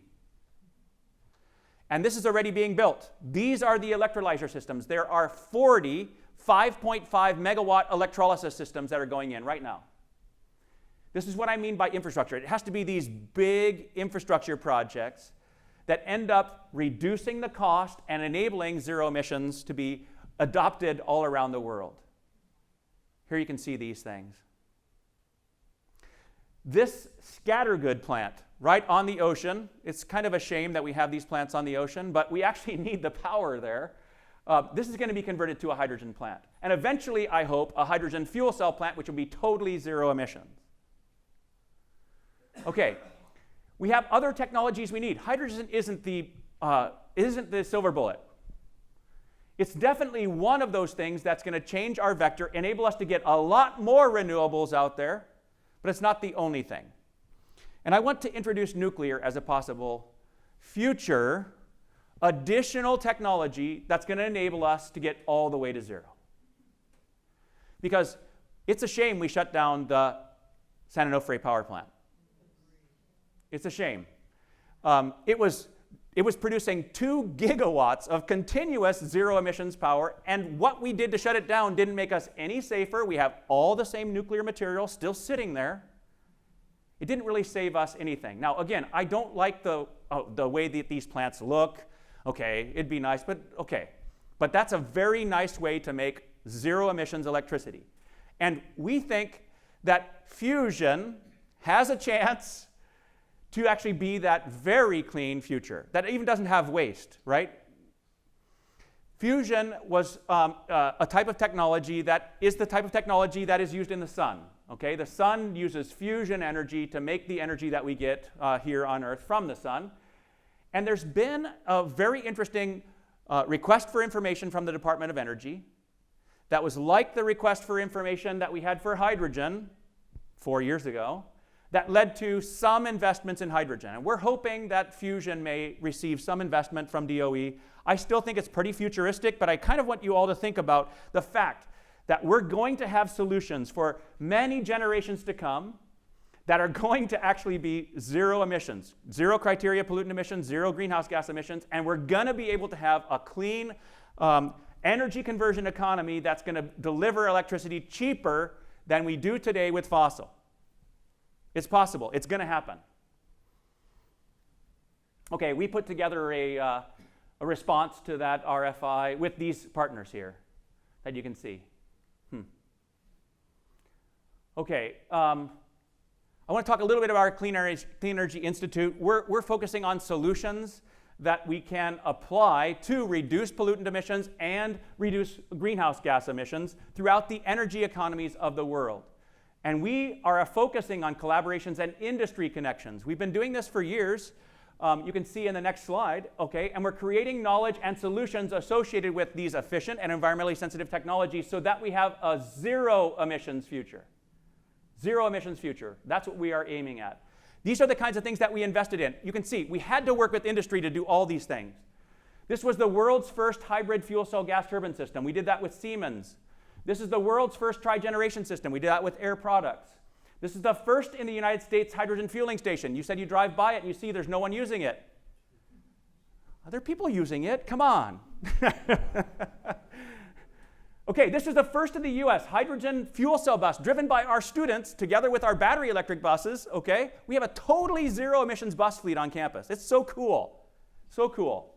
And this is already being built. These are the electrolyzer systems. There are 40 5.5 megawatt electrolysis systems that are going in right now. This is what I mean by infrastructure. It has to be these big infrastructure projects that end up reducing the cost and enabling zero emissions to be adopted all around the world. Here you can see these things. This Scattergood plant right on the ocean, it's kind of a shame that we have these plants on the ocean, but we actually need the power there. This is going to be converted to a hydrogen plant. And eventually, I hope, a hydrogen fuel cell plant, which will be totally zero emissions. Okay, we have other technologies we need. Hydrogen isn't the silver bullet. It's definitely one of those things that's going to change our vector, enable us to get a lot more renewables out there, but it's not the only thing. And I want to introduce nuclear as a possible future additional technology that's going to enable us to get all the way to zero. Because it's a shame we shut down the San Onofre power plant. It's a shame. It was it was producing 2 gigawatts of continuous zero emissions power, and what we did to shut it down didn't make us any safer. We have all the same nuclear material still sitting there. It didn't really save us anything. Now, again, I don't like the way that these plants look. Okay, it'd be nice, but okay. But that's a very nice way to make zero emissions electricity. And we think that fusion has a chance to actually be that very clean future, that even doesn't have waste, right? Fusion was a type of technology that is the type of technology that is used in the sun, okay? The sun uses fusion energy to make the energy that we get here on Earth from the sun. And there's been a very interesting request for information from the Department of Energy that was like the request for information that we had for hydrogen 4 years ago, that led to some investments in hydrogen. And we're hoping that fusion may receive some investment from DOE. I still think it's pretty futuristic, but I kind of want you all to think about the fact that we're going to have solutions for many generations to come that are going to actually be zero emissions, zero criteria pollutant emissions, zero greenhouse gas emissions, and we're going to be able to have a clean energy conversion economy that's going to deliver electricity cheaper than we do today with fossil. It's possible. It's going to happen. Okay, we put together a response to that RFI with these partners here that you can see. Okay, I want to talk a little bit about our Clean Energy Institute. We're focusing on solutions that we can apply to reduce pollutant emissions and reduce greenhouse gas emissions throughout the energy economies of the world. And we are focusing on collaborations and industry connections. We've been doing this for years. You can see in the next slide, okay? And we're creating knowledge and solutions associated with these efficient and environmentally sensitive technologies so that we have a zero emissions future. Zero emissions future. That's what we are aiming at. These are the kinds of things that we invested in. You can see we had to work with industry to do all these things. This was the world's first hybrid fuel cell gas turbine system. We did that with Siemens. This is the world's first tri-generation system. We did that with Air Products. This is the first in the United States hydrogen fueling station. You said you drive by it and you see there's no one using it. Are there people using it? Come on. Okay, this is the first in the US hydrogen fuel cell bus driven by our students together with our battery electric buses, okay? We have a totally zero emissions bus fleet on campus. It's so cool. So cool.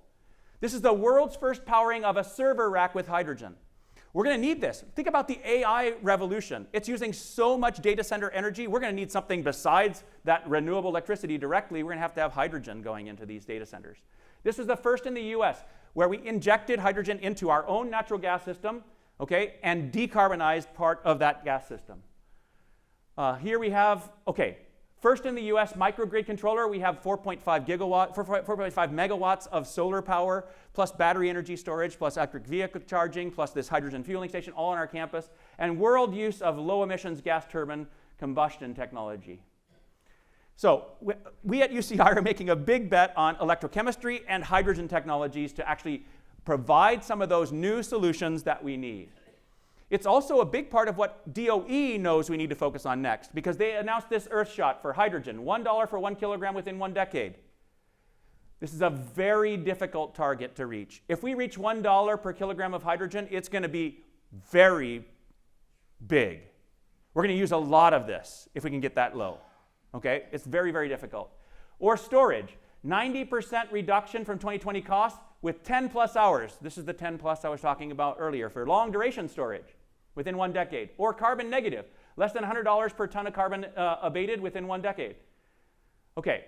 This is the world's first powering of a server rack with hydrogen. We're going to need this. Think about the AI revolution. It's using so much data center energy. We're going to need something besides that renewable electricity directly. We're going to have hydrogen going into these data centers. This was the first in the US where we injected hydrogen into our own natural gas system, okay, and decarbonized part of that gas system. Here we have, okay, first in the US microgrid controller, we have 4.5 megawatts of solar power, plus battery energy storage, plus electric vehicle charging, plus this hydrogen fueling station, all on our campus, and world use of low emissions gas turbine combustion technology. So we at UCI are making a big bet on electrochemistry and hydrogen technologies to actually provide some of those new solutions that we need. It's also a big part of what DOE knows we need to focus on next, because they announced this Earthshot for hydrogen, $1 for 1 kilogram within 1 decade. This is a very difficult target to reach. If we reach $1 per kilogram of hydrogen, it's going to be very big. We're going to use a lot of this if we can get that low. Okay? It's very, very difficult. Or storage, 90% reduction from 2020 costs with 10 plus hours. This is the 10 plus I was talking about earlier for long duration storage within 1 decade. Or carbon negative, less than $100 per ton of carbon abated within 1 decade. Okay,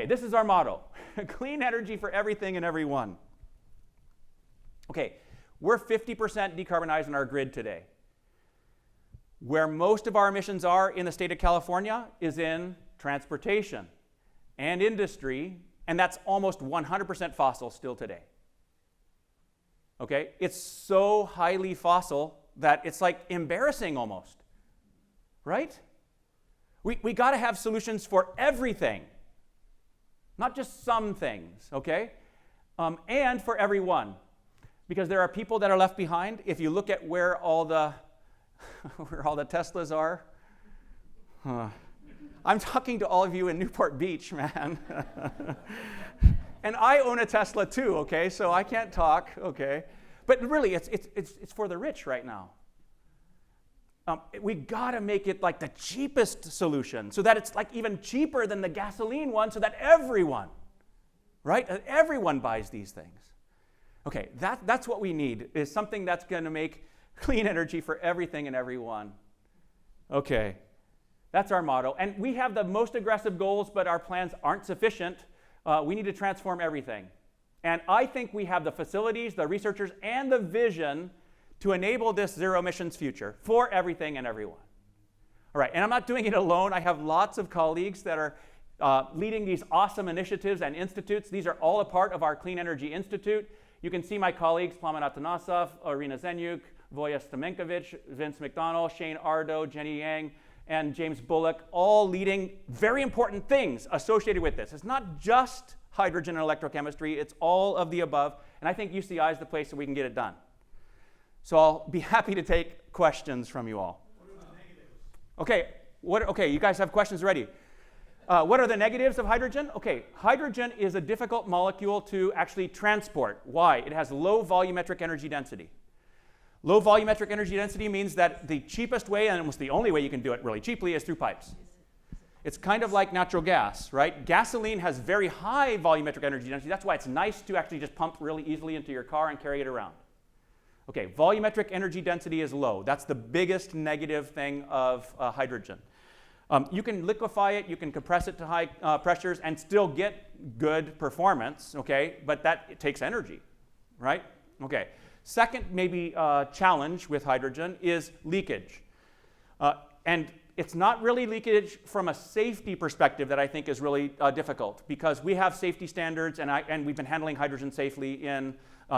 this is our motto. Clean energy for everything and everyone. Okay, we're 50% decarbonized in our grid today. Where most of our emissions are in the state of California is in transportation and industry, and that's almost 100% fossil still today. Okay? It's so highly fossil that it's like embarrassing almost. Right? We got to have solutions for everything. Not just some things, okay? And for everyone. Because there are people that are left behind. If you look at where all the Teslas are, I'm talking to all of you in Newport Beach, man. And I own a Tesla too, okay? So I can't talk, okay? But really, it's for the rich right now. We gotta make it like the cheapest solution so that it's like even cheaper than the gasoline one so that everyone, right? Everyone buys these things. Okay, that's what we need, is something that's gonna make clean energy for everything and everyone. Okay, that's our motto. And we have the most aggressive goals, but our plans aren't sufficient. We need to transform everything. And I think we have the facilities, the researchers, and the vision to enable this zero emissions future for everything and everyone. All right, and I'm not doing it alone. I have lots of colleagues that are leading these awesome initiatives and institutes. These are all a part of our Clean Energy Institute. You can see my colleagues, Plamen Atanasov, Irina Zenyuk, Voya Stamenkovich, Vince McDonald, Shane Ardo, Jenny Yang, and James Bullock, all leading very important things associated with this. It's not just hydrogen and electrochemistry, it's all of the above, and I think UCI is the place that we can get it done. So I'll be happy to take questions from you all. What are the negatives? Okay, you guys have questions ready. What are the negatives of hydrogen? Okay, hydrogen is a difficult molecule to actually transport. Why? It has low volumetric energy density. Low volumetric energy density means that the cheapest way, and almost the only way you can do it really cheaply, is through pipes. It's kind of like natural gas, right? Gasoline has very high volumetric energy density. That's why it's nice to actually just pump really easily into your car and carry it around. Okay, volumetric energy density is low. That's the biggest negative thing of hydrogen. You can liquefy it, you can compress it to high pressures and still get good performance, okay? But it takes energy, right? Okay. Second, maybe challenge with hydrogen is leakage. And it's not really leakage from a safety perspective that I think is really difficult, because we have safety standards and we've been handling hydrogen safely in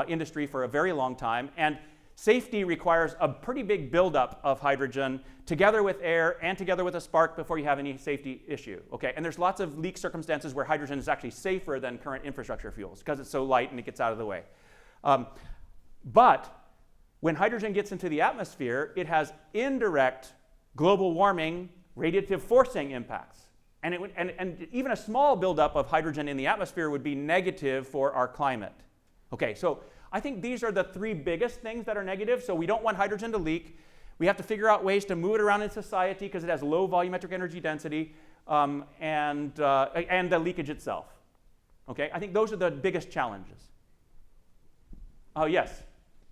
industry for a very long time. And safety requires a pretty big buildup of hydrogen together with air and together with a spark before you have any safety issue, okay? And there's lots of leak circumstances where hydrogen is actually safer than current infrastructure fuels because it's so light and it gets out of the way. But when hydrogen gets into the atmosphere, it has indirect global warming, radiative forcing impacts. And even a small buildup of hydrogen in the atmosphere would be negative for our climate. Okay, so I think these are the three biggest things that are negative. So we don't want hydrogen to leak. We have to figure out ways to move it around in society because it has low volumetric energy density and the leakage itself. Okay, I think those are the biggest challenges. Oh, yes.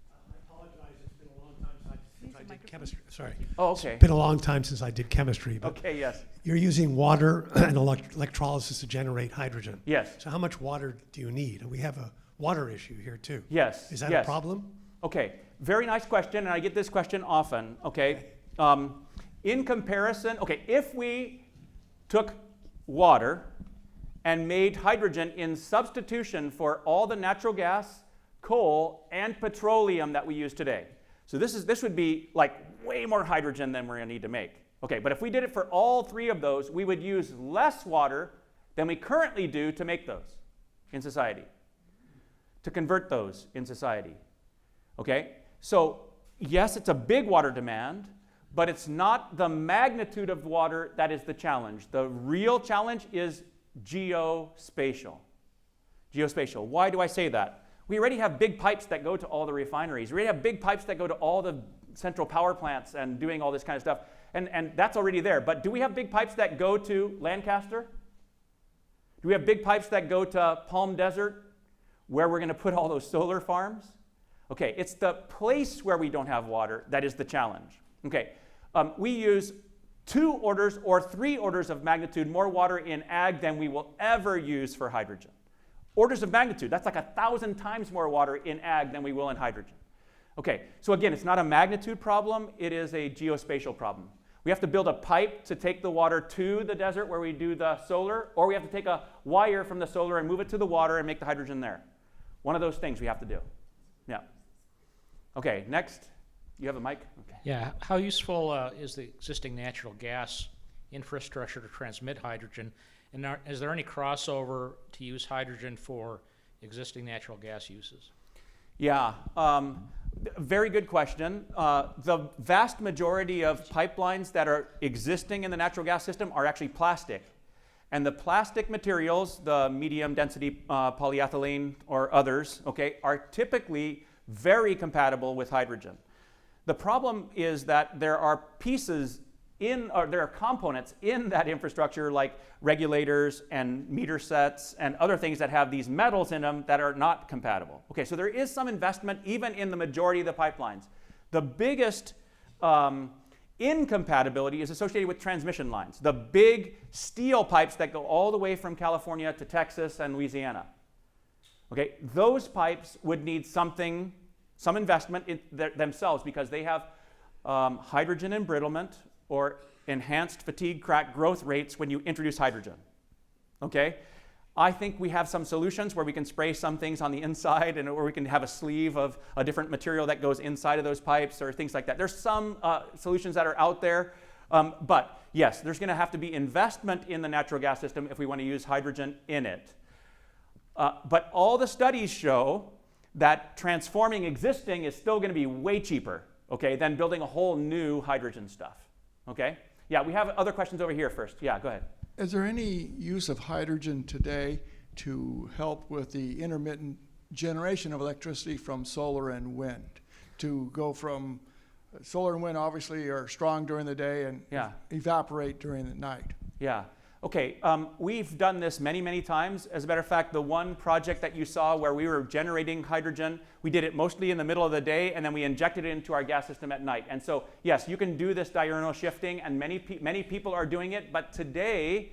I apologize, it's been a long time since I did chemistry. Sorry. Oh, okay. It's been a long time since I did chemistry. But okay, yes. You're using water and electrolysis to generate hydrogen. Yes. So how much water do you need? And we have a water issue here too. Yes. Is that a problem? Okay, very nice question, and I get this question often, okay? In comparison, okay, if we took water and made hydrogen in substitution for all the natural gas, coal, and petroleum that we use today. So this would be like way more hydrogen than we're gonna need to make. Okay, but if we did it for all three of those, we would use less water than we currently do to make those in society, to convert those in society. Okay, so yes, it's a big water demand, but it's not the magnitude of water that is the challenge. The real challenge is geospatial. Geospatial. Why do I say that? We already have big pipes that go to all the refineries. We already have big pipes that go to all the central power plants and doing all this kind of stuff. And that's already there. But do we have big pipes that go to Lancaster? Do we have big pipes that go to Palm Desert, where we're going to put all those solar farms? Okay, it's the place where we don't have water that is the challenge. Okay, we use 2 orders or 3 orders of magnitude more water in ag than we will ever use for hydrogen. Orders of magnitude, that's like 1,000 times more water in ag than we will in hydrogen. Okay, so again, it's not a magnitude problem, it is a geospatial problem. We have to build a pipe to take the water to the desert where we do the solar, or we have to take a wire from the solar and move it to the water and make the hydrogen there. One of those things we have to do. Yeah. Okay, next. You have a mic? Okay. Yeah, how useful is the existing natural gas infrastructure to transmit hydrogen? And is there any crossover to use hydrogen for existing natural gas uses? Yeah, very good question. The vast majority of pipelines that are existing in the natural gas system are actually plastic. And the plastic materials, the medium density polyethylene or others, okay, are typically very compatible with hydrogen. The problem is that there are pieces or there are components in that infrastructure like regulators and meter sets and other things that have these metals in them that are not compatible. Okay, so there is some investment even in the majority of the pipelines. The biggest incompatibility is associated with transmission lines, the big steel pipes that go all the way from California to Texas and Louisiana. Okay, those pipes would need some investment in themselves because they have hydrogen embrittlement or enhanced fatigue crack growth rates when you introduce hydrogen. Okay? I think we have some solutions where we can spray some things on the inside or we can have a sleeve of a different material that goes inside of those pipes or things like that. There's some solutions that are out there, but yes, there's going to have to be investment in the natural gas system if we want to use hydrogen in it. But all the studies show that transforming existing is still going to be way cheaper, okay, than building a whole new hydrogen stuff. Okay? Yeah, we have other questions over here first. Yeah, go ahead. Is there any use of hydrogen today to help with the intermittent generation of electricity from solar and wind? To go from solar and wind obviously are strong during the day and evaporate during the night. Yeah. Okay, we've done this many, many times. As a matter of fact, the one project that you saw where we were generating hydrogen, we did it mostly in the middle of the day, and then we injected it into our gas system at night. And so, yes, you can do this diurnal shifting, and many people are doing it. But today,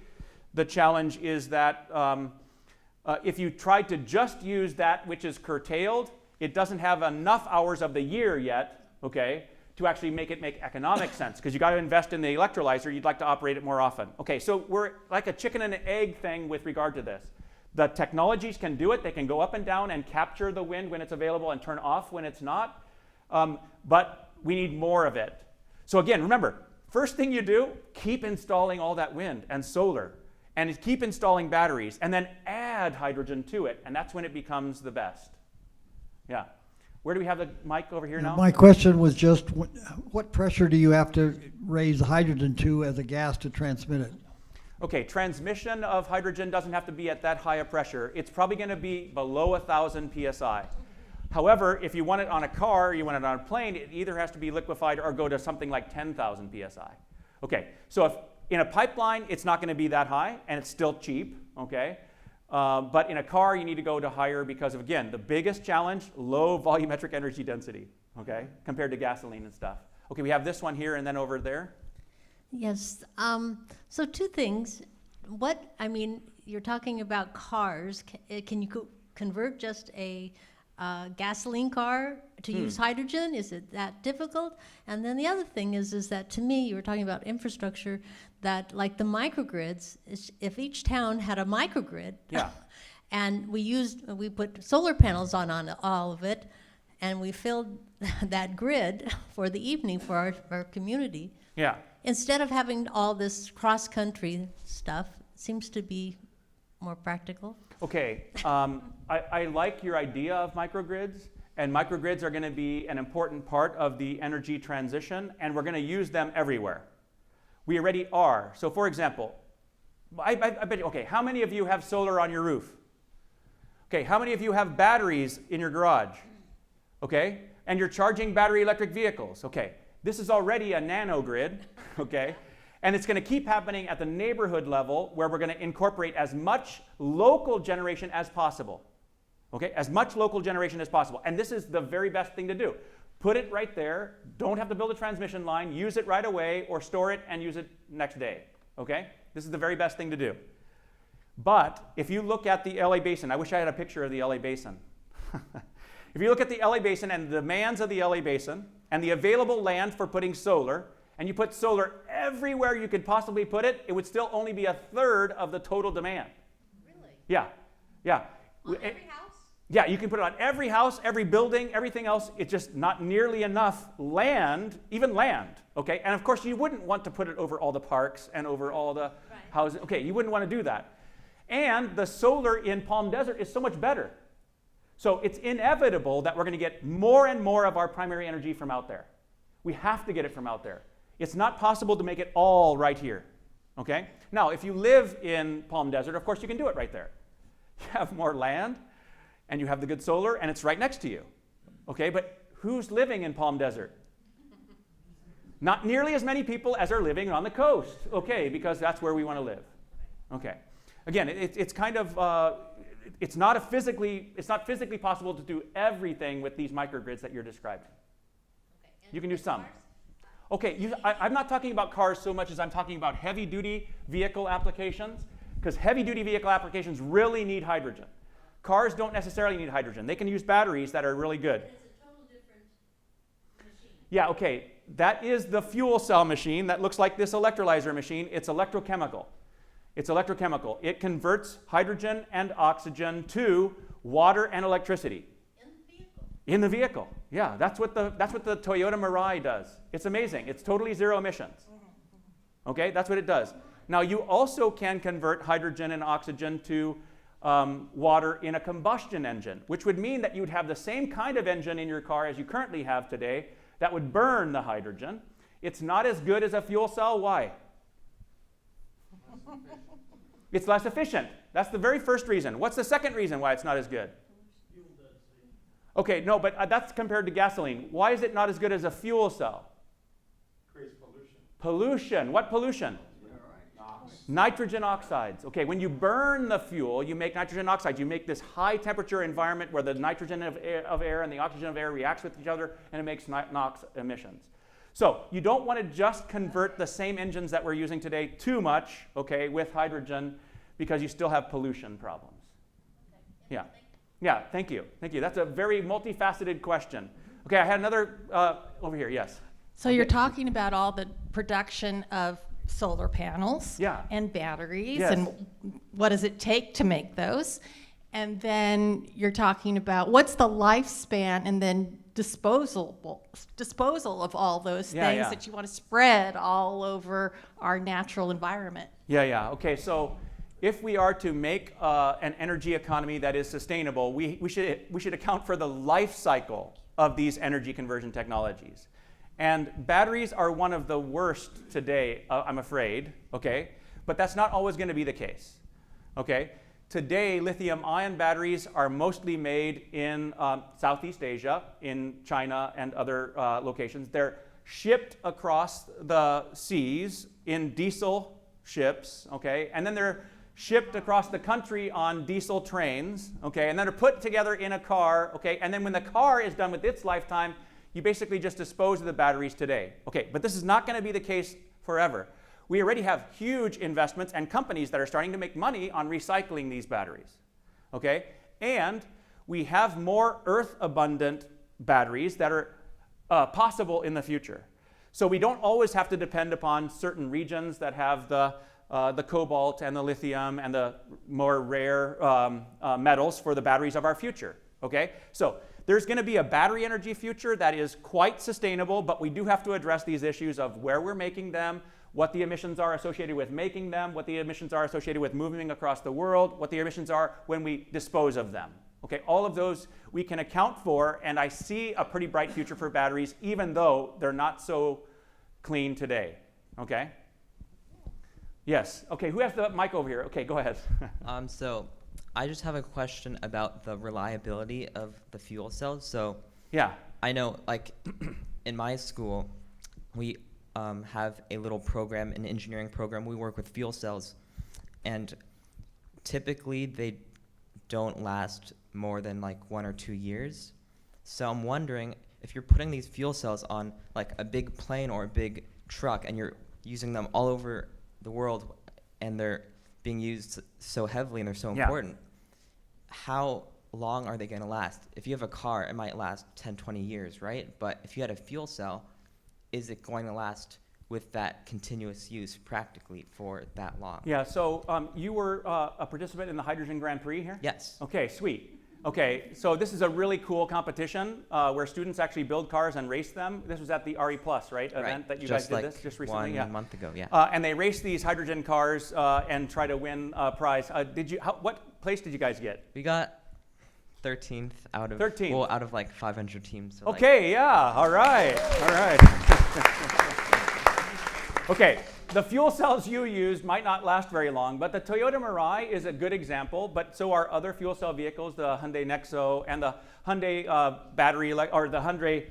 the challenge is that if you try to just use that which is curtailed, it doesn't have enough hours of the year yet, okay, to actually make it make economic sense, because you got to invest in the electrolyzer. You'd like to operate it more often. Okay, so we're like a chicken and an egg thing with regard to this. The technologies can do it. They can go up and down and capture the wind when it's available and turn off when it's not, but we need more of it. So again, remember, first thing you do, keep installing all that wind and solar, and keep installing batteries, and then add hydrogen to it, and that's when it becomes the best. Yeah. Where do we have the mic over here now? My question was just, what pressure do you have to raise the hydrogen to as a gas to transmit it? Okay, transmission of hydrogen doesn't have to be at that high a pressure. It's probably going to be below 1,000 psi. However, if you want it on a car, you want it on a plane, it either has to be liquefied or go to something like 10,000 psi. Okay, so if in a pipeline, it's not going to be that high, and it's still cheap, okay? But in a car, you need to go to higher because of, again, the biggest challenge, low volumetric energy density, okay, compared to gasoline and stuff. Okay, we have this one here and then over there. Yes. So two things. You're talking about cars. Can you convert just a gasoline car to use hydrogen? Is it that difficult? And then the other thing is that to me, you were talking about infrastructure, that like the microgrids, if each town had a microgrid, and we put solar panels on all of it, and we filled that grid for the evening for our community. Yeah. Instead of having all this cross-country stuff, seems to be more practical. Okay, I like your idea of microgrids, and microgrids are going to be an important part of the energy transition, and we're going to use them everywhere. We already are. So for example, I bet you, okay, how many of you have solar on your roof? Okay, how many of you have batteries in your garage? Okay, and you're charging battery electric vehicles. Okay, this is already a nanogrid, okay? And it's going to keep happening at the neighborhood level where we're going to incorporate as much local generation as possible. Okay, as much local generation as possible. And this is the very best thing to do. Put it right there. Don't have to build a transmission line. Use it right away or store it and use it next day. Okay? This is the very best thing to do. But if you look at the LA Basin, I wish I had a picture of the LA Basin. If you look at the LA Basin and the demands of the LA Basin and the available land for putting solar, and you put solar everywhere you could possibly put it, it would still only be 1/3 of the total demand. Really? Yeah. Yeah. On every house? Yeah, you can put it on every house, every building, everything else. It's just not nearly enough land, even land, okay? And of course, you wouldn't want to put it over all the parks and over all the houses. Okay, you wouldn't want to do that. And the solar in Palm Desert is so much better. So it's inevitable that we're going to get more and more of our primary energy from out there. We have to get it from out there. It's not possible to make it all right here, Okay? Now, if you live in Palm Desert, of course you can do it right there. You have more land, and you have the good solar, and it's right next to you. Okay, but who's living in Palm Desert? Not nearly as many people as are living on the coast. Okay, because that's where we want to live. Okay. Again, it's kind of, it's not physically possible to do everything with these microgrids that you're describing. You can do some. Okay, I'm not talking about cars so much as I'm talking about heavy-duty vehicle applications, because heavy-duty vehicle applications really need hydrogen. Cars don't necessarily need hydrogen. They can use batteries that are really good. It's a total different machine. Yeah, okay. That is the fuel cell machine that looks like this electrolyzer machine. It's electrochemical. It's electrochemical. It converts hydrogen and oxygen to water and electricity. In the vehicle. In the vehicle. Yeah, that's what the Toyota Mirai does. It's amazing. It's totally zero emissions. Okay, that's what it does. Now, you also can convert hydrogen and oxygen to water in a combustion engine, which would mean that you'd have the same kind of engine in your car as you currently have today that would burn the hydrogen. It's not as good as a fuel cell. Why? It's less efficient. That's the very first reason. What's the second reason why it's not as good? Okay, no, but that's compared to gasoline. Why is it not as good as a fuel cell? Creates pollution. Pollution. What pollution? Nitrogen oxides. Okay, when you burn the fuel, you make nitrogen oxides. You make this high temperature environment where the nitrogen of air and the oxygen of air reacts with each other, and it makes NOx emissions. So you don't want to just convert the same engines that we're using today too much, okay, with hydrogen, because you still have pollution problems. Yeah. Yeah, thank you. Thank you. That's a very multifaceted question. Okay, I had another over here, yes. So you're talking about all the production of solar panels Yeah. and batteries Yes. and what does it take to make those? And then you're talking about what's the lifespan and then disposal of all those Yeah, things yeah. that you want to spread all over our natural environment. Yeah. Okay, so if we are to make an energy economy that is sustainable, we should account for the life cycle of these energy conversion technologies. And batteries are one of the worst today, I'm afraid, okay? But that's not always going to be the case, okay? Today, lithium-ion batteries are mostly made in Southeast Asia, in China and other locations. They're shipped across the seas in diesel ships, okay? And then they're shipped across the country on diesel trains, okay? And then they're put together in a car, okay? And then when the car is done with its lifetime, you basically just dispose of the batteries today. Okay, but this is not going to be the case forever. We already have huge investments and companies that are starting to make money on recycling these batteries. Okay, and we have more earth-abundant batteries that are possible in the future. So we don't always have to depend upon certain regions that have the cobalt and the lithium and the more rare metals for the batteries of our future. Okay, so there's going to be a battery energy future that is quite sustainable, but we do have to address these issues of where we're making them, what the emissions are associated with making them, what the emissions are associated with moving across the world, what the emissions are when we dispose of them. Okay, all of those we can account for, and I see a pretty bright future for batteries, even though they're not so clean today. Okay? Yes. Okay, who has the mic over here? Okay, go ahead. So I just have a question about the reliability of the fuel cells. So Yeah. I know, like, in my school, we have a little program, an engineering program. We work with fuel cells, and typically they don't last more than like 1 or 2 years. So I'm wondering if you're putting these fuel cells on like a big plane or a big truck, and you're using them all over the world, and they're being used so heavily and they're so Yeah. important, how long are they going to last? If you have a car, it might last 10, 20 years, right? But if you had a fuel cell, is it going to last with that continuous use practically for that long? Yeah, so you were a participant in the Hydrogen Grand Prix here? Yes. Okay, sweet. Okay, so this is a really cool competition where students actually build cars and race them. This was at the RE Plus, right, event that you guys did this just recently? 1 month ago, yeah. And they race these hydrogen cars and try to win a prize. What place did you guys get? We got 13th out of 13th. Well, out of like 500 teams. So Okay, yeah, all right. Okay, the fuel cells you used might not last very long, but the Toyota Mirai is a good example, but so are other fuel cell vehicles, the Hyundai Nexo and the Hyundai the Hyundai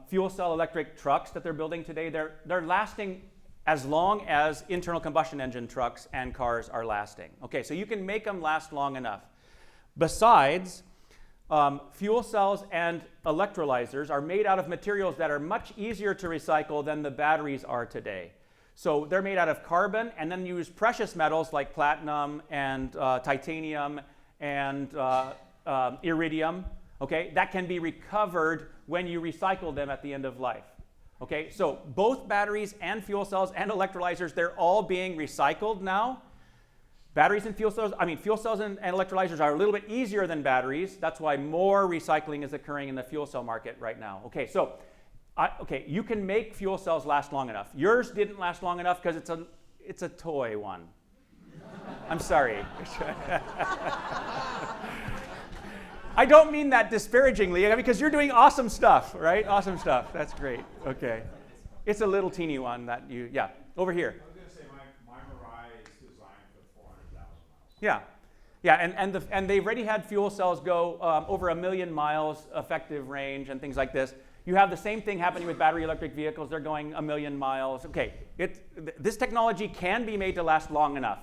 fuel cell electric trucks that they're building today. They're lasting as long as internal combustion engine trucks and cars are lasting. Okay, so you can make them last long enough. Besides, fuel cells and electrolyzers are made out of materials that are much easier to recycle than the batteries are today. So they're made out of carbon and then use precious metals like platinum and titanium and iridium, okay, that can be recovered when you recycle them at the end of life. Okay, so both batteries and fuel cells and electrolyzers, they're all being recycled now. Batteries and fuel cells and electrolyzers are a little bit easier than batteries. That's why more recycling is occurring in the fuel cell market right now. Okay, so you can make fuel cells last long enough. Yours didn't last long enough because it's a toy one. I'm sorry. I don't mean that disparagingly, because you're doing awesome stuff, right? Awesome stuff. That's great. Okay. It's a little teeny one that yeah, over here. I was going to say, my Mirai is designed for 400,000 miles. Yeah, and they've already had fuel cells go over 1 million miles effective range and things like this. You have the same thing happening with battery electric vehicles. They're going 1 million miles. Okay, this technology can be made to last long enough.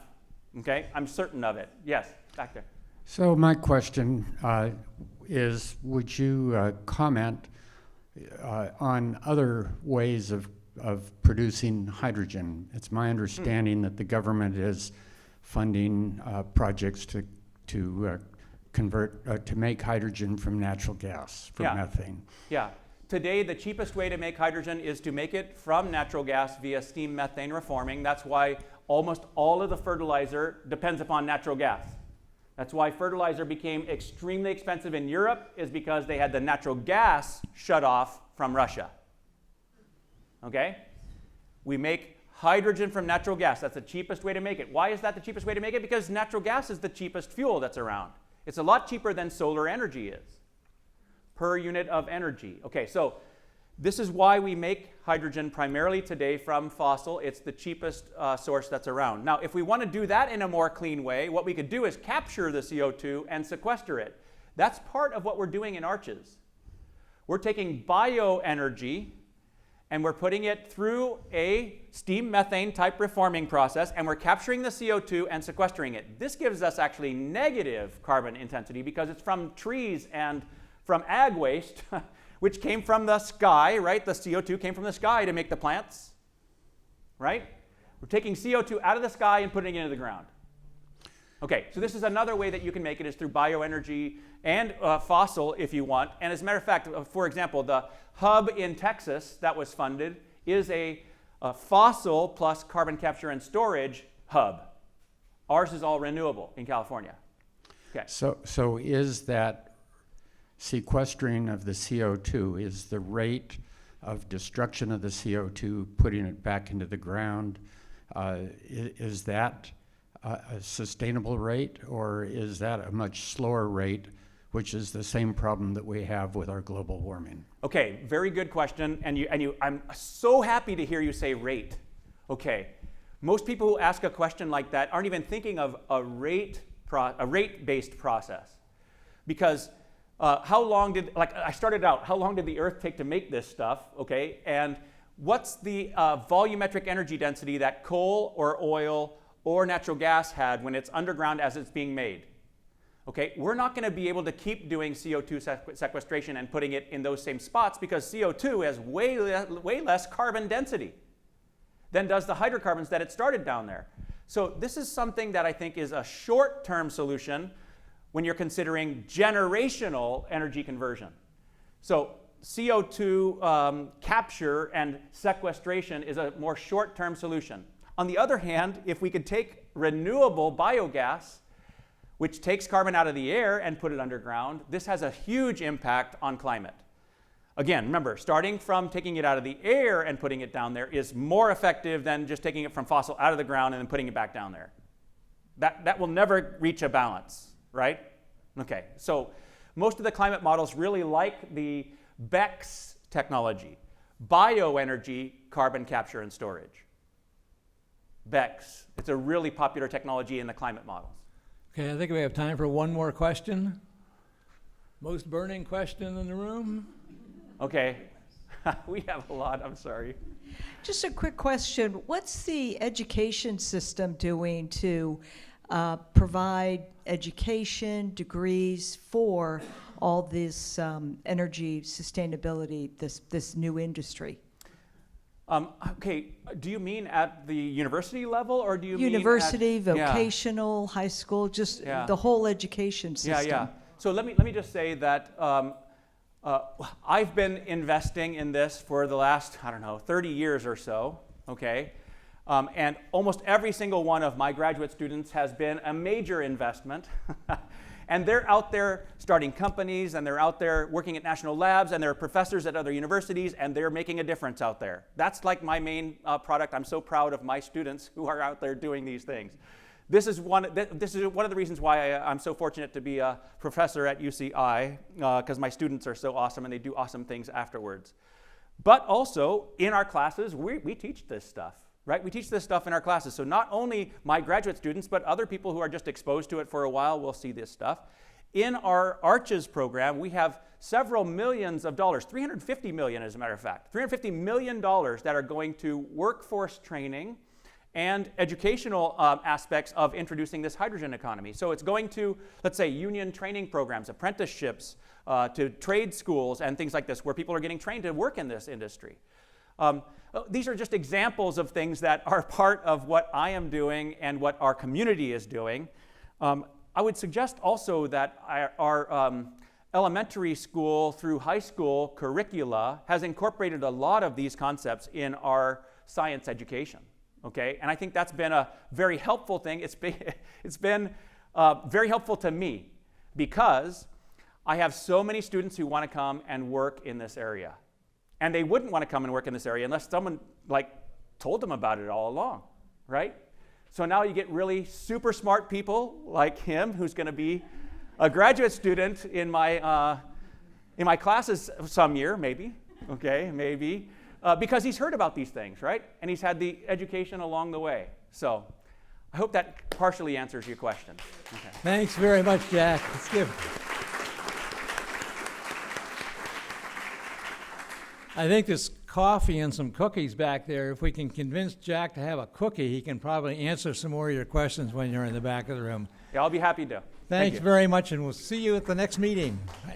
Okay, I'm certain of it. Yes, back there. So my question is, would you comment on other ways of producing hydrogen? It's my understanding that the government is funding projects to convert to make hydrogen from natural gas, from methane. Yeah. Today, the cheapest way to make hydrogen is to make it from natural gas via steam methane reforming. That's why almost all of the fertilizer depends upon natural gas. That's why fertilizer became extremely expensive in Europe, is because they had the natural gas shut off from Russia. Okay? We make hydrogen from natural gas. That's the cheapest way to make it. Why is that the cheapest way to make it? Because natural gas is the cheapest fuel that's around. It's a lot cheaper than solar energy is per unit of energy. Okay, so this is why we make hydrogen primarily today from fossil. It's the cheapest source that's around. Now, if we want to do that in a more clean way, what we could do is capture the CO2 and sequester it. That's part of what we're doing in Arches. We're taking bioenergy and we're putting it through a steam methane type reforming process, and we're capturing the CO2 and sequestering it. This gives us actually negative carbon intensity because it's from trees and from ag waste, which came from the sky, right? The CO2 came from the sky to make the plants, right? We're taking CO2 out of the sky and putting it into the ground. Okay, so this is another way that you can make it, is through bioenergy and fossil if you want. And as a matter of fact, for example, the hub in Texas that was funded is a fossil plus carbon capture and storage hub. Ours is all renewable in California. Okay. So is that sequestering of the CO2, is the rate of destruction of the CO2, putting it back into the ground, is that a sustainable rate, or is that a much slower rate, which is the same problem that we have with our global warming? Okay, very good question, I'm so happy to hear you say rate. Okay, most people who ask a question like that aren't even thinking of a rate-based process, because how long did the Earth take to make this stuff, okay? And what's the volumetric energy density that coal or oil or natural gas had when it's underground as it's being made? Okay, we're not going to be able to keep doing CO2 sequestration and putting it in those same spots, because CO2 has way less carbon density than does the hydrocarbons that it started down there. So this is something that I think is a short-term solution when you're considering generational energy conversion. So CO2 capture and sequestration is a more short-term solution. On the other hand, if we could take renewable biogas, which takes carbon out of the air and put it underground, this has a huge impact on climate. Again, remember, starting from taking it out of the air and putting it down there is more effective than just taking it from fossil out of the ground and then putting it back down there. That will never reach a balance, right? Okay, so most of the climate models really like the BECCS technology, bioenergy carbon capture and storage. BECCS. It's a really popular technology in the climate models. Okay, I think we have time for one more question. Most burning question in the room? Okay, we have a lot, I'm sorry. Just a quick question. What's the education system doing to provide education, degrees for all this energy sustainability, this new industry? Okay, do you mean at the university level, or do you University, mean at, vocational, high school, just Yeah. the whole education system? Yeah. So let me just say that I've been investing in this for the last, 30 years or so, okay? And almost every single one of my graduate students has been a major investment. And they're out there starting companies, and they're out there working at national labs, and they're professors at other universities, and they're making a difference out there. That's like my main product. I'm so proud of my students who are out there doing these things. This is one of the reasons why I'm so fortunate to be a professor at UCI, because my students are so awesome and they do awesome things afterwards. But also, in our classes, we teach this stuff, right? We teach this stuff in our classes. So not only my graduate students, but other people who are just exposed to it for a while will see this stuff. In our Arches program, we have several millions of dollars, 350 million as a matter of fact, $350 million that are going to workforce training and educational aspects of introducing this hydrogen economy. So it's going to, let's say, union training programs, apprenticeships, to trade schools and things like this, where people are getting trained to work in this industry. These are just examples of things that are part of what I am doing and what our community is doing. I would suggest also that our elementary school through high school curricula has incorporated a lot of these concepts in our science education. Okay, and I think that's been a very helpful thing. It's been very helpful to me because I have so many students who want to come and work in this area. And they wouldn't want to come and work in this area unless someone told them about it all along, right? So now you get really super smart people like him, who's going to be a graduate student in my classes some year, maybe, okay, maybe. Because he's heard about these things, right? And he's had the education along the way. So I hope that partially answers your question. Okay. Thanks very much, Jack. Let's give. I think there's coffee and some cookies back there. If we can convince Jack to have a cookie, he can probably answer some more of your questions when you're in the back of the room. Yeah, I'll be happy to. Thanks very much, and we'll see you at the next meeting. Bye.